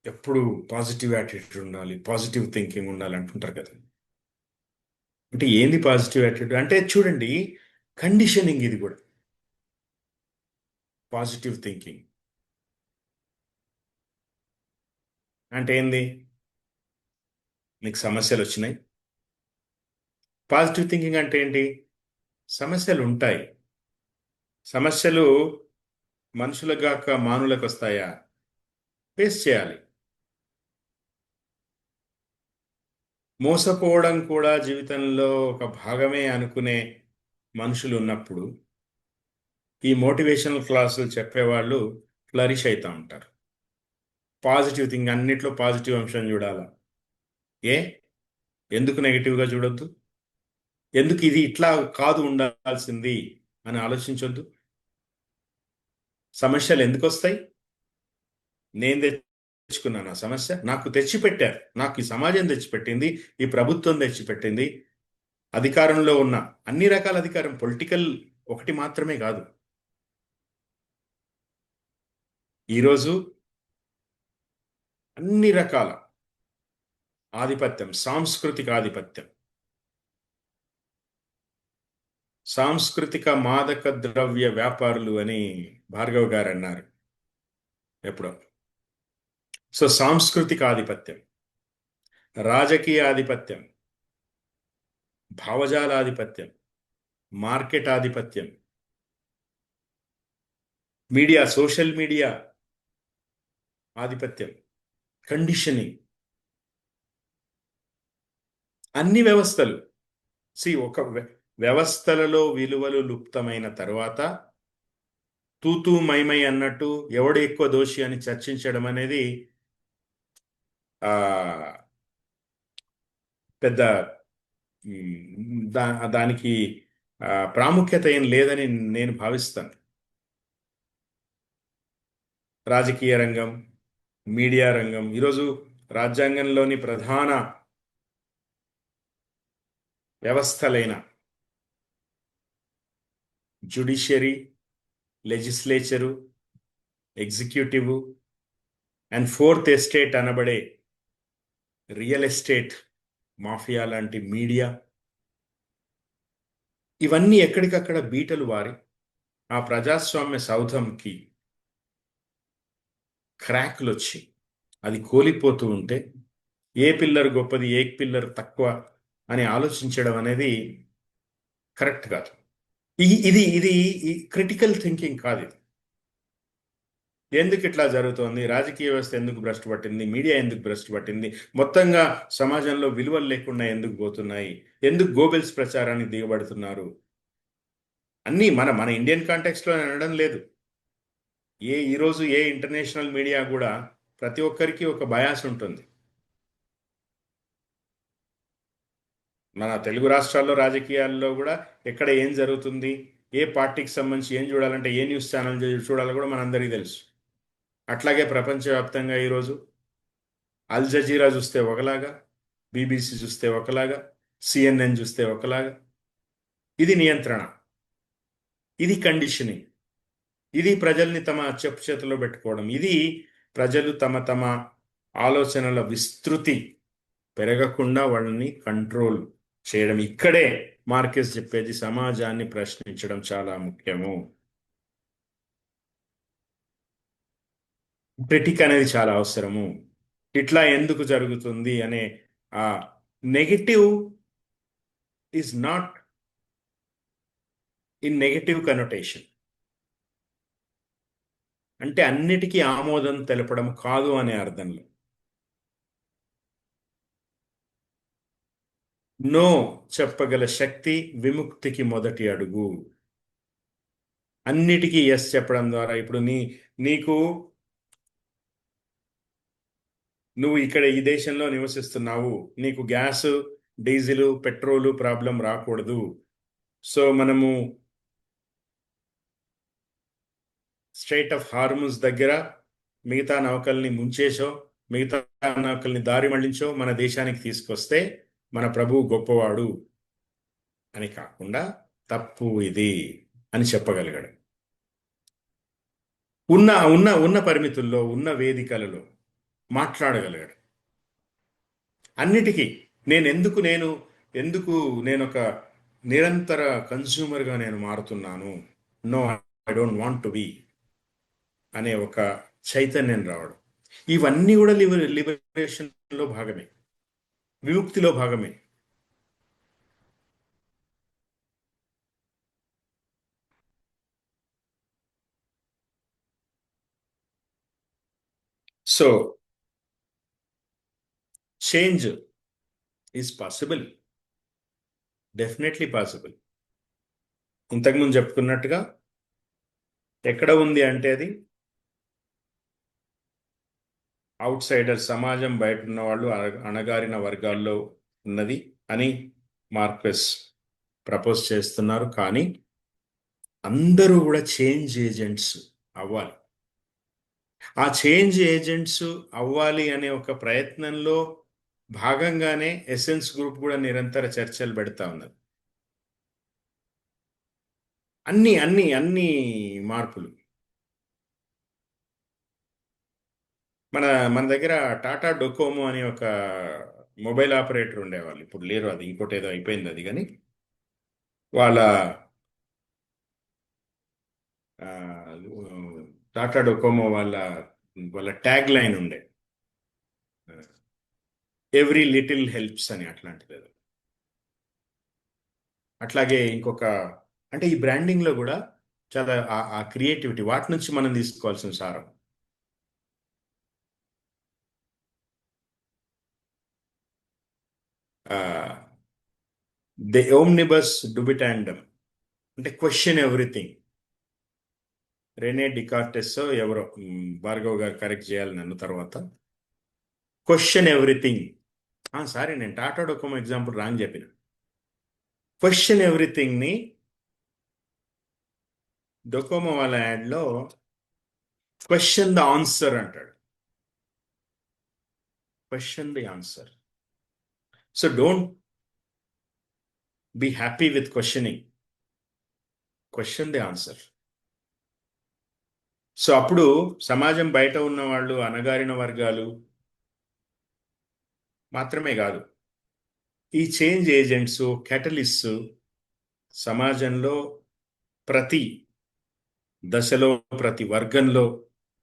ఎప్పుడు పాజిటివ్ యాటిట్యూడ్ ఉండాలి, పాజిటివ్ థింకింగ్ ఉండాలి అంటుంటారు కదా. అంటే ఏంది పాజిటివ్ యాటిట్యూడ్ అంటే? చూడండి, కండిషనింగ్ ఇది కూడా. పాజిటివ్ థింకింగ్ అంటే ఏంది? నీకు సమస్యలు వచ్చినాయి. పాజిటివ్ థింకింగ్ అంటే ఏంటి? సమస్యలు ఉంటాయి, సమస్యలు మనుషులకు కాక మానులకు వస్తాయా? ఫేస్ చేయాలి. మోసపోవడం కూడా జీవితంలో ఒక భాగమే అనుకునే మనుషులు ఉన్నప్పుడు ఈ మోటివేషనల్ క్లాసులు చెప్పేవాళ్ళు ఫ్లరిష్ అవుతూ ఉంటారు. పాజిటివ్ థింగ్, అన్నిట్లో పాజిటివ్ అంశం చూడాలా? ఎందుకు నెగిటివ్గా చూడొద్దు? ఎందుకు ఇది ఇట్లా కాదు ఉండాల్సింది అని ఆలోచించొద్దు? సమస్యలు ఎందుకు వస్తాయి? నేను తెచ్చుకున్నాను ఆ సమస్య, నాకు తెచ్చిపెట్టారు, నాకు ఈ సమాజం తెచ్చిపెట్టింది, ఈ ప్రభుత్వం తెచ్చిపెట్టింది, అధికారంలో ఉన్న అన్ని రకాల అధికారం, పొలిటికల్ ఒకటి మాత్రమే కాదు. ఈరోజు అన్ని రకాల ఆధిపత్యం, సాంస్కృతిక ఆధిపత్యం, సాంస్కృతిక మాదక ద్రవ్య వ్యాపారులు అని భార్గవ్ గారు అన్నారు ఎప్పుడో. సో సాంస్కృతిక ఆధిపత్యం, రాజకీయ ఆధిపత్యం, భావజాల ఆధిపత్యం, మార్కెట్ ఆధిపత్యం, మీడియా, సోషల్ మీడియా ఆధిపత్యం, కండిషనింగ్, అన్ని వ్యవస్థలు. ఒక వ్యవస్థలలో విలువలు లుప్తమైన తర్వాత తూతూ మైమై అన్నట్టు ఎవడు ఎక్కువ దోషి అని చర్చించడం అనేది పెద్ద దానికి ప్రాముఖ్యత ఏం లేదని నేను భావిస్తాను. రాజకీయ రంగం, మీడియా రంగం, ఈరోజు రాజ్యాంగంలోని ప్రధాన వ్యవస్థలైన judiciary, legislature, executive and fourth estate అనబడే రియల్ ఎస్టేట్ మాఫియా లాంటి మీడియా, ఇవన్నీ ఎక్కడికక్కడ బీటలు వారి ఆ ప్రజాస్వామ్య సౌధంకి క్రాక్లు వచ్చి అది కోలిపోతూ ఉంటే ఏ పిల్లర్ గొప్పది, ఏ పిల్లర్ తక్కువ అని ఆలోచించడం అనేది కరెక్ట్ కాదు. ఇది ఇది క్రిటికల్ థింకింగ్ కాదు. ఇది ఎందుకు ఇట్లా జరుగుతోంది, రాజకీయ వ్యవస్థ ఎందుకు భ్రష్టు పట్టింది, మీడియా ఎందుకు భ్రష్టు పట్టింది, మొత్తంగా సమాజంలో విలువలు లేకుండా ఎందుకు పోతున్నాయి, ఎందుకు గోబెల్స్ ప్రచారానికి దిగబడుతున్నారు, అన్నీ మన ఇండియన్ కాంటెక్స్లో అనడం లేదు. ఈరోజు ఏ ఇంటర్నేషనల్ మీడియా కూడా ప్రతి ఒక్కరికి ఒక బయాస్ ఉంటుంది. మన తెలుగు రాష్ట్రాల్లో రాజకీయాల్లో కూడా ఎక్కడ ఏం జరుగుతుంది, ఏ పార్టీకి సంబంధించి ఏం చూడాలంటే ఏ న్యూస్ ఛానల్ చూడాలో కూడా మనందరికీ తెలుసు. అట్లాగే ప్రపంచవ్యాప్తంగా ఈరోజు అల్ జజీరా చూస్తే ఒకలాగా, బీబీసీ చూస్తే ఒకలాగా, సిఎన్ఎన్ చూస్తే ఒకలాగా. ఇది నియంత్రణ, ఇది కండిషనింగ్, ఇది ప్రజల్ని తమ చెప్పు చేతిలో పెట్టుకోవడం, ఇది ప్రజలు తమ తమ ఆలోచనల విస్తృతి పెరగకుండా వాళ్ళని కంట్రోల్ చేయడం. ఇక్కడే మార్కెస్ చెప్పేది సమాజాన్ని ప్రశ్నించడం చాలా ముఖ్యము. క్రిటిక్ అనేది చాలా అవసరము. ఇట్లా ఎందుకు జరుగుతుంది అనే ఆ negative is not in negative కనోటేషన్. అంటే అన్నిటికీ ఆమోదం తెలపడం కాదు అనే అర్థంలో. నో చెప్పగల శక్తి విముక్తికి మొదటి అడుగు. అన్నిటికీ ఎస్ చెప్పడం ద్వారా ఇప్పుడు నీకు నువ్వు ఇక్కడ ఈ దేశంలో నివసిస్తున్నావు, నీకు గ్యాస్, డీజిల్, పెట్రోలు ప్రాబ్లం రాకూడదు. సో మనము స్ట్రైట్ ఆఫ్ హార్ముజ్ దగ్గర మిగతా నౌకల్ని ముంచేసో, మిగతా నౌకల్ని దారి మళ్లించో మన దేశానికి తీసుకొస్తే మన ప్రభువు గొప్పవాడు అని కాకుండా తప్పు ఇది అని చెప్పగలిగాడు. ఉన్న ఉన్న ఉన్న పరిమితుల్లో, ఉన్న వేదికలలో మాట్లాడగలిగాడు. అన్నిటికీ ఎందుకు నేను ఒక నిరంతర కన్స్యూమర్గా నేను మారుతున్నాను, no I don't want to be అనే ఒక చైతన్యం రావడం, ఇవన్నీ కూడా లిబరేషన్లో భాగమే, విముక్తిలో భాగమే. So change is possible, definitely possible. ఇంతకుముందు చెప్పుకున్నట్టుగా ఎక్కడ ఉంది అంటే అది అవుట్ సైడర్, సమాజం బయట ఉన్న వాళ్ళు, అణగారిన వర్గాల్లో ఉన్నది అని మార్క్వెస్ ప్రపోజ్ చేస్తున్నారు. కానీ అందరూ కూడా చేంజ్ ఏజెంట్స్ అవ్వాలి. ఆ చేంజ్ ఏజెంట్స్ అవ్వాలి అనే ఒక ప్రయత్నంలో భాగంగానే ఎసెన్స్ గ్రూప్ కూడా నిరంతర చర్చలు పెడతా ఉన్నది. అన్ని మార్పులు. మన దగ్గర టాటా డొకోమో అని ఒక మొబైల్ ఆపరేటర్ ఉండేవాళ్ళు, ఇప్పుడు లేరు, అది ఇంకోటి ఏదో అయిపోయింది అది. కానీ వాళ్ళ టాటా డొకోమో వాళ్ళ ట్యాగ్ లైన్ ఉండే ఎవ్రీ లిటిల్ హెల్ప్స్ అని, అట్లాంటిది. అట్లాగే ఇంకొక, అంటే ఈ బ్రాండింగ్లో కూడా చాలా ఆ క్రియేటివిటీ, వాటి నుంచి మనం తీసుకోవాల్సిన సారం. ది ఓమ్నిబస్ డుబిటాండమ్ అంటే క్వశ్చన్ ఎవ్రీథింగ్. రెనే డికార్టెస్ ఎవరో, భార్గవ్ గారు కరెక్ట్ చేయాలి నన్ను తర్వాత. Question everything. సారీ, నేను టాటా డొకోమో ఎగ్జాంపుల్ రాంగ్ చెప్పిన. క్వశ్చన్ ఎవ్రీథింగ్ని డొకోమో వాళ్ళ యాడ్లో క్వశ్చన్ ద ఆన్సర్ అంటాడు. Question the answer. So don't be happy with questioning, question the answer. So అప్పుడు సమాజం బయట ఉన్న వాళ్ళు, అణగారిన వర్గాలు మాత్రమే కాదు, ఈ చేంజ్ ఏజెంట్స్, కెటలిస్ట్స్ సమాజంలో ప్రతి దశలో, ప్రతి వర్గంలో,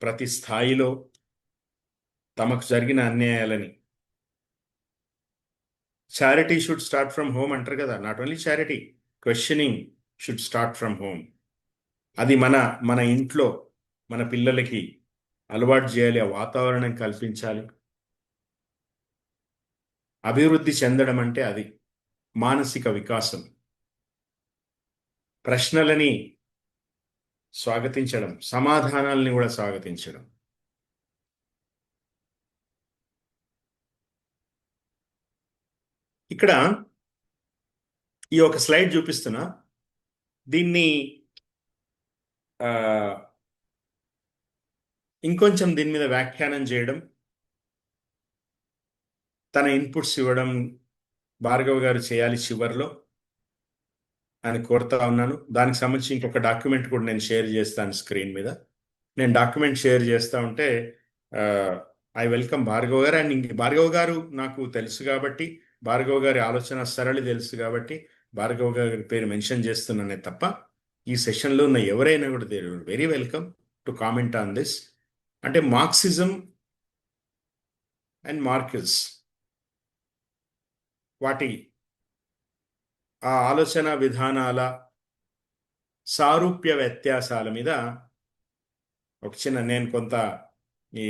ప్రతి స్థాయిలో తమకు జరిగిన అన్యాయాలని, charity should start from home అంటారు కదా. Not only charity, questioning should start from home. అది మన ఇంట్లో మన పిల్లలకి అలవాటు చేయాలి, ఆ వాతావరణం కల్పించాలి. అభివృద్ధి చెందడం అంటే అది మానసిక వికాసం. ప్రశ్నలని స్వాగతించడం, సమాధానాలని కూడా స్వాగతించడం. ఇక్కడ ఈ ఒక స్లైడ్ చూపిస్తున్నా, దీన్ని ఇంకొంచెం దీని మీద వ్యాఖ్యానం చేయడం, తన ఇన్పుట్స్ ఇవ్వడం భార్గవ్ గారు చేయాలి చివరిలో అని కోరుతా ఉన్నాను. దానికి సంబంధించి ఇంకొక డాక్యుమెంట్ కూడా నేను షేర్ చేస్తాను స్క్రీన్ మీద. నేను డాక్యుమెంట్ షేర్ చేస్తూ ఉంటే ఐ వెల్కమ్ భార్గవ్ గారు. అండ్ ఇంక భార్గవ్ గారు నాకు తెలుసు కాబట్టి, భార్గవ్ గారి ఆలోచన సరళి తెలుసు కాబట్టి భార్గవ్ గారి పేరు మెన్షన్ చేస్తున్నానే తప్ప, ఈ సెషన్లో ఉన్న ఎవరైనా కూడా they very welcome to comment on this. అంటే మార్క్సిజం అండ్ మార్క్స్, వాటి ఆ ఆలోచన విధానాల సారూప్య వ్యత్యాసాల మీద ఒక చిన్న, నేను కొంత ఈ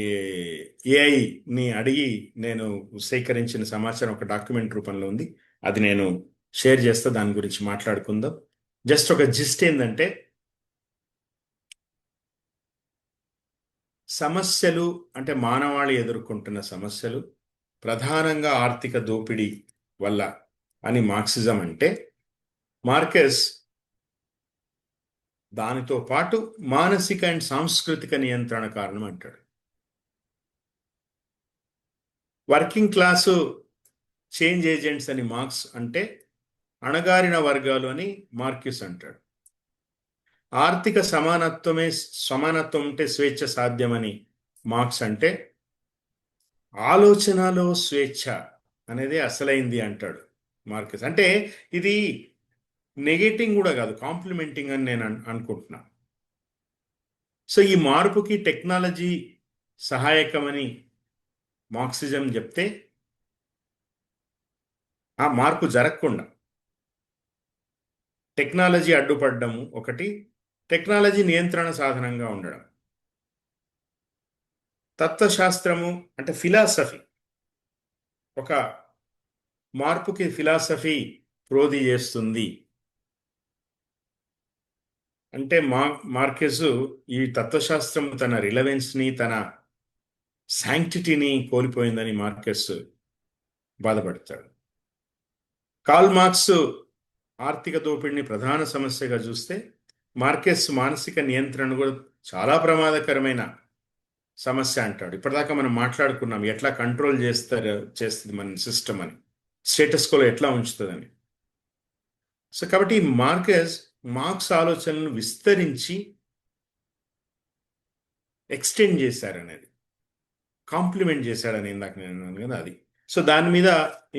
ఏఐని అడిగి నేను సేకరించిన సమాచారం ఒక డాక్యుమెంట్ రూపంలో ఉంది, అది నేను షేర్ చేస్తా, దాని గురించి మాట్లాడుకుందాం. జస్ట్ ఒక జిస్ట్ ఏంటంటే, సమస్యలు అంటే మానవాళి ఎదుర్కొంటున్న సమస్యలు ప్రధానంగా ఆర్థిక దోపిడీ వల్ల అని మార్క్సిజం అంటే, మార్కెస్ దానితో పాటు మానసిక అండ్ సాంస్కృతిక నియంత్రణ కారణం అంటాడు. వర్కింగ్ క్లాసు చేంజ్ ఏజెంట్స్ అని మార్క్స్ అంటే, అణగారిన వర్గాలు అని మార్క్యూస్ అంటాడు. ఆర్థిక సమానత్వం ఉంటే స్వేచ్ఛ సాధ్యమని మార్క్స్ అంటే, ఆలోచనలో స్వేచ్ఛ అనేది అసలైంది అంటాడు మార్క్స్. అంటే ఇది నెగేటింగ్ కూడా కాదు, కాంప్లిమెంటింగ్ అని నేను అనుకుంటున్నా. సో ఈ మార్పుకి టెక్నాలజీ సహాయకమని మార్క్సిజం చెప్తే, ఆ మార్పు జరగకుండా టెక్నాలజీ అడ్డుపడము ఒకటి, టెక్నాలజీ నియంత్రణ సాధనంగా ఉండడం. తత్వశాస్త్రము అంటే ఫిలాసఫీ, ఒక మార్పుకి ఫిలాసఫీ ప్రోధి చేస్తుంది అంటే మార్కెస్ ఈ తత్వశాస్త్రం తన రిలవెన్స్ని, తన శాంక్టిటీని కోల్పోయిందని మార్కెస్ బాధపడతాడు. కార్ల్ మార్క్స్ ఆర్థిక దోపిడిని ప్రధాన సమస్యగా చూస్తే, మార్కెస్ మానసిక నియంత్రణ కూడా చాలా ప్రమాదకరమైన సమస్య అంటాడు. ఇప్పటిదాకా మనం మాట్లాడుకున్నాం ఎట్లా కంట్రోల్ చేస్తుంది మన సిస్టమ్ అని, స్టేటస్ కోలో ఎట్లా ఉంచుతుందని. సో కాబట్టి మార్క్స్ ఆలోచనలను విస్తరించి ఎక్స్టెండ్ చేశారనేది, కాంప్లిమెంట్ చేశాడని ఇందాక నేను అన్నాను కదా, అది. సో దాని మీద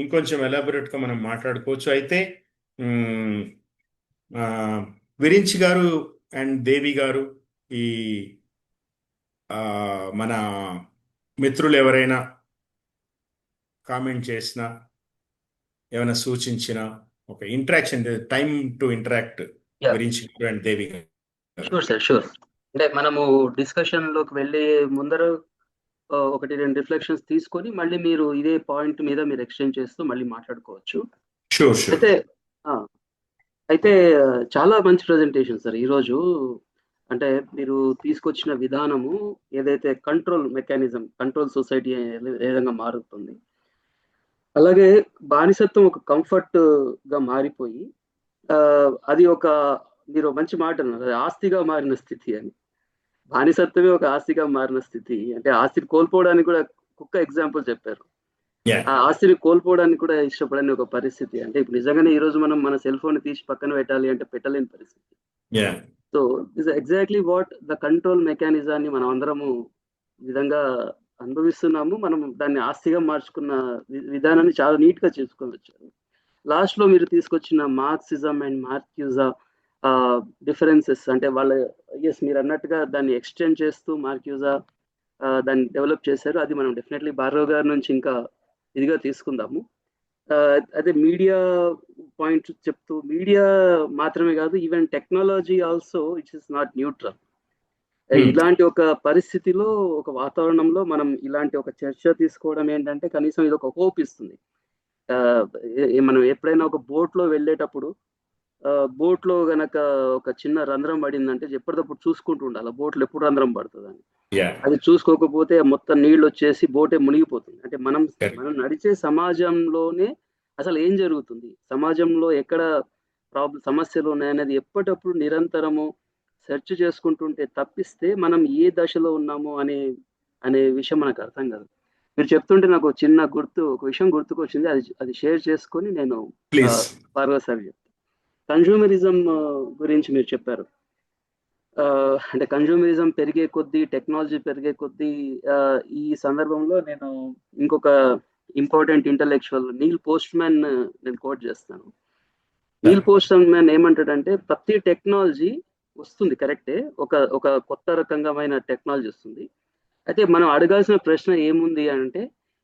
ఇంకొంచెం ఎలాబొరేట్గా మనం మాట్లాడుకోవచ్చు. అయితే విరించి గారు అండ్ దేవి గారు, ఈ మన మిత్రులు ఎవరైనా కామెంట్ చేసినా, ఏమైనా సూచించినా, ఒక interaction, time to interact Virinchi గారు అండ్ దేవి గారు. Sure sir, sure. అంటే మనము డిస్కషన్లోకి వెళ్ళే ముందర ఒకటి రెండు రిఫ్లెక్షన్స్ తీసుకొని మళ్ళీ మీరు ఇదే పాయింట్ మీద మీరు ఎక్స్చేంజ్ చేస్తూ మళ్ళీ మాట్లాడుకోవచ్చు. Sure sure. అయితే చాలా మంచి ప్రజెంటేషన్ సార్ ఈరోజు. అంటే మీరు తీసుకొచ్చిన విధానము ఏదైతే కంట్రోల్ మెకానిజం, కంట్రోల్ సొసైటీ ఏ విధంగా మారుతుంది, అలాగే బానిసత్వం ఒక కంఫర్ట్ గా మారిపోయి అది ఒక, మీరు మంచి మాట అన్నారు, అది ఆస్తిగా మారిన స్థితి అని. బానిసత్వమే ఒక ఆస్తిగా మారిన స్థితి అంటే, ఆస్తిని కోల్పోవడానికి కూడా కుక్క ఎగ్జాంపుల్ చెప్పారు. ఆ ఆస్తిని కోల్పోవడానికి కూడా ఇష్టపడని ఒక పరిస్థితి. అంటే ఇప్పుడు నిజంగానే ఈ రోజు మనం మన సెల్ ఫోన్ తీసి పక్కన పెట్టాలి అంటే పెట్టలేని పరిస్థితి. So is exactly what the control మెకానిజాన్ని మనం అందరము విధంగా అనుభవిస్తున్నాము. మనం దాన్ని ఆస్తిగా మార్చుకున్న విధానాన్ని చాలా నీట్ గా చేసుకొని వచ్చారు. లాస్ట్ లో మీరు తీసుకొచ్చిన మార్క్సిజం అండ్ మార్క్యూజా డిఫరెన్సెస్ అంటే వాళ్ళ, ఎస్ మీరు అన్నట్టుగా దాన్ని ఎక్స్టెండ్ చేస్తూ మార్క్యూజా దాన్ని డెవలప్ చేశారు. అది మనం డెఫినెట్లీ భార్గవ్ గారి నుంచి ఇంకా ఇదిగా తీసుకుందాము. అదే మీడియా పాయింట్ చెప్తూ, మీడియా మాత్రమే కాదు, even technology also it's is not neutral. ఇలాంటి ఒక పరిస్థితిలో, ఒక వాతావరణంలో మనం ఇలాంటి ఒక చర్చ తీసుకోవడం ఏంటంటే కనీసం ఇది ఒక హోప్ ఇస్తుంది. మనం ఎప్పుడైనా ఒక బోట్లో వెళ్ళేటప్పుడు బోట్లో గనక ఒక చిన్న రంధ్రం పడిందంటే ఎప్పటికప్పుడు చూసుకుంటూ ఉండాలి బోట్లో ఎప్పుడు రంధ్రం పడుతుందని. అది చూసుకోకపోతే మొత్తం నీళ్ళు వచ్చేసి బోటే మునిగిపోతుంది. అంటే మనం నడిచే సమాజంలోనే అసలు ఏం జరుగుతుంది, సమాజంలో ఎక్కడ సమస్యలు ఉన్నాయనేది ఎప్పటికప్పుడు నిరంతరము సెర్చ్ చేసుకుంటుంటే తప్పిస్తే మనం ఏ దశలో ఉన్నాము అనే విషయం మనకు అర్థం కాదు. మీరు చెప్తుంటే నాకు ఒక విషయం గుర్తుకొచ్చింది, అది షేర్ చేసుకొని నేను భార్గవ్ సార్ చెప్తాను. కన్జ్యూమరిజం గురించి మీరు చెప్పారు. అంటే కన్జ్యూమరిజం పెరిగే కొద్దీ, టెక్నాలజీ పెరిగే కొద్దీ, ఈ సందర్భంలో నేను ఇంకొక important intellectual Neil Postman నేను కోట్ చేస్తాను. నీల్ పోస్ట్ మ్యాన్ ఏమంటాడంటే, ప్రతి టెక్నాలజీ వస్తుంది కరెక్టే, ఒక కొత్త రకంగామైన టెక్నాలజీ వస్తుంది. అయితే మనం అడగాల్సిన ప్రశ్న ఏముంది అంటే,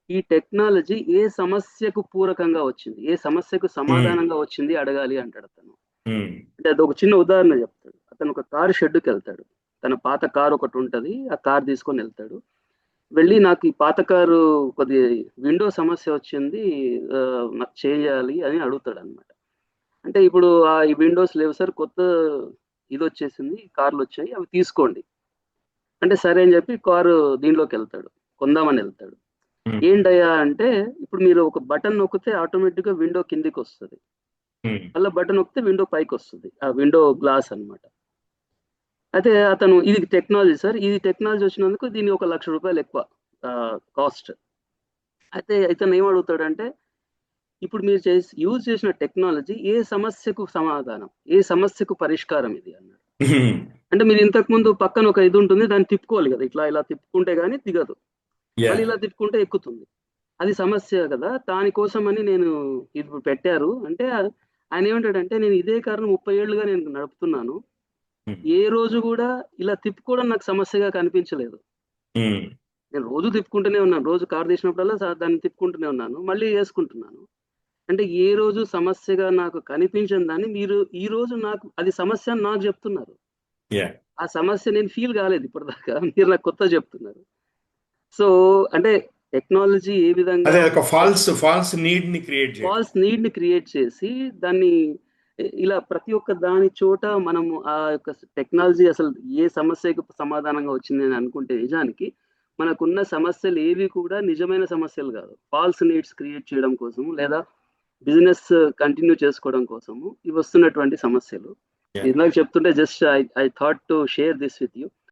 ఈ టెక్నాలజీ ఏ సమస్యకు పూరకంగా వచ్చింది, ఏ సమస్యకు సమాధానంగా వచ్చింది అడగాలి అంటాడు అతను. అంటే అది ఒక చిన్న ఉదాహరణ చెప్తాడు. అతను ఒక కారు షెడ్కి వెళ్తాడు. తన పాత కారు ఒకటి ఉంటుంది, ఆ కారు తీసుకొని వెళ్తాడు. వెళ్ళి, నాకు ఈ పాత కారు కొద్ది విండో సమస్య వచ్చింది, నాకు చేయాలి అని అడుగుతాడు అనమాట. అంటే ఇప్పుడు ఈ విండోస్ లేవు సార్, కొత్త ఇది వచ్చేసింది, కార్లు వచ్చాయి, అవి తీసుకోండి అంటే సరే అని చెప్పి కారు దీనిలోకి వెళ్తాడు, కొందామని వెళ్తాడు. ఏంటయ్యా అంటే, ఇప్పుడు మీరు ఒక బటన్ నొక్కితే ఆటోమేటిక్గా విండో కిందికి వస్తుంది, మళ్ళీ బటన్ నొక్కితే విండో పైకి వస్తుంది, ఆ విండో గ్లాస్ అన్నమాట. అయితే అతను, ఇది టెక్నాలజీ సార్, ఇది టెక్నాలజీ వచ్చినందుకు దీని ఒక ₹1,00,000 ఎక్కువ కాస్ట్. అయితే ఇతను ఏం అడుగుతాడంటే, ఇప్పుడు మీరు యూజ్ చేసిన టెక్నాలజీ ఏ సమస్యకు సమాధానం, ఏ సమస్యకు పరిష్కారం ఇది అన్నాడు. అంటే మీరు ఇంతకు ముందు పక్కన ఒక ఇది ఉంటుంది, దాన్ని తిప్పుకోవాలి కదా, ఇట్లా ఇలా తిప్పుకుంటే గానీ దిగదు, మళ్ళీ ఇలా తిప్పుకుంటే ఎక్కుతుంది, అది సమస్య కదా, దానికోసమని నేను ఇది పెట్టారు అంటే. ఆయన ఏమంటాడంటే, నేను ఇదే కారణం 30 ఏళ్ళుగా నేను నడుపుతున్నాను, ఏ రోజు కూడా ఇలా తిప్పుకోవడం నాకు సమస్యగా కనిపించలేదు. నేను రోజు తిప్పుకుంటూనే ఉన్నాను, రోజు కారు తీసినప్పుడల్లా దాన్ని తిప్పుకుంటూనే ఉన్నాను, మళ్ళీ వేసుకుంటున్నాను. అంటే ఏ రోజు సమస్యగా నాకు కనిపించని దాన్ని మీరు ఈ రోజు నాకు అది సమస్య అని నాకు చెప్తున్నారు. ఆ సమస్య నేను ఫీల్ కాలేదు ఇప్పటిదాకా, మీరు నాకు కొత్త చెప్తున్నారు. సో అంటే టెక్నాలజీ ఏ విధంగా ఫాల్స్ నీడ్ ని క్రియేట్ చేసి దాన్ని ఇలా ప్రతి ఒక్క దాని చోట మనము ఆ యొక్క టెక్నాలజీ అసలు ఏ సమస్యకు సమాధానంగా వచ్చింది అని అనుకుంటే, నిజానికి మనకున్న సమస్యలు ఏవి కూడా నిజమైన సమస్యలు కాదు, ఫాల్స్ నీడ్స్ క్రియేట్ చేయడం కోసము లేదా బిజినెస్ కంటిన్యూ చేసుకోవడం కోసము ఇవి వస్తున్నటువంటి సమస్యలు. ఇందాక చెప్తుంటే just I thought to share this with you.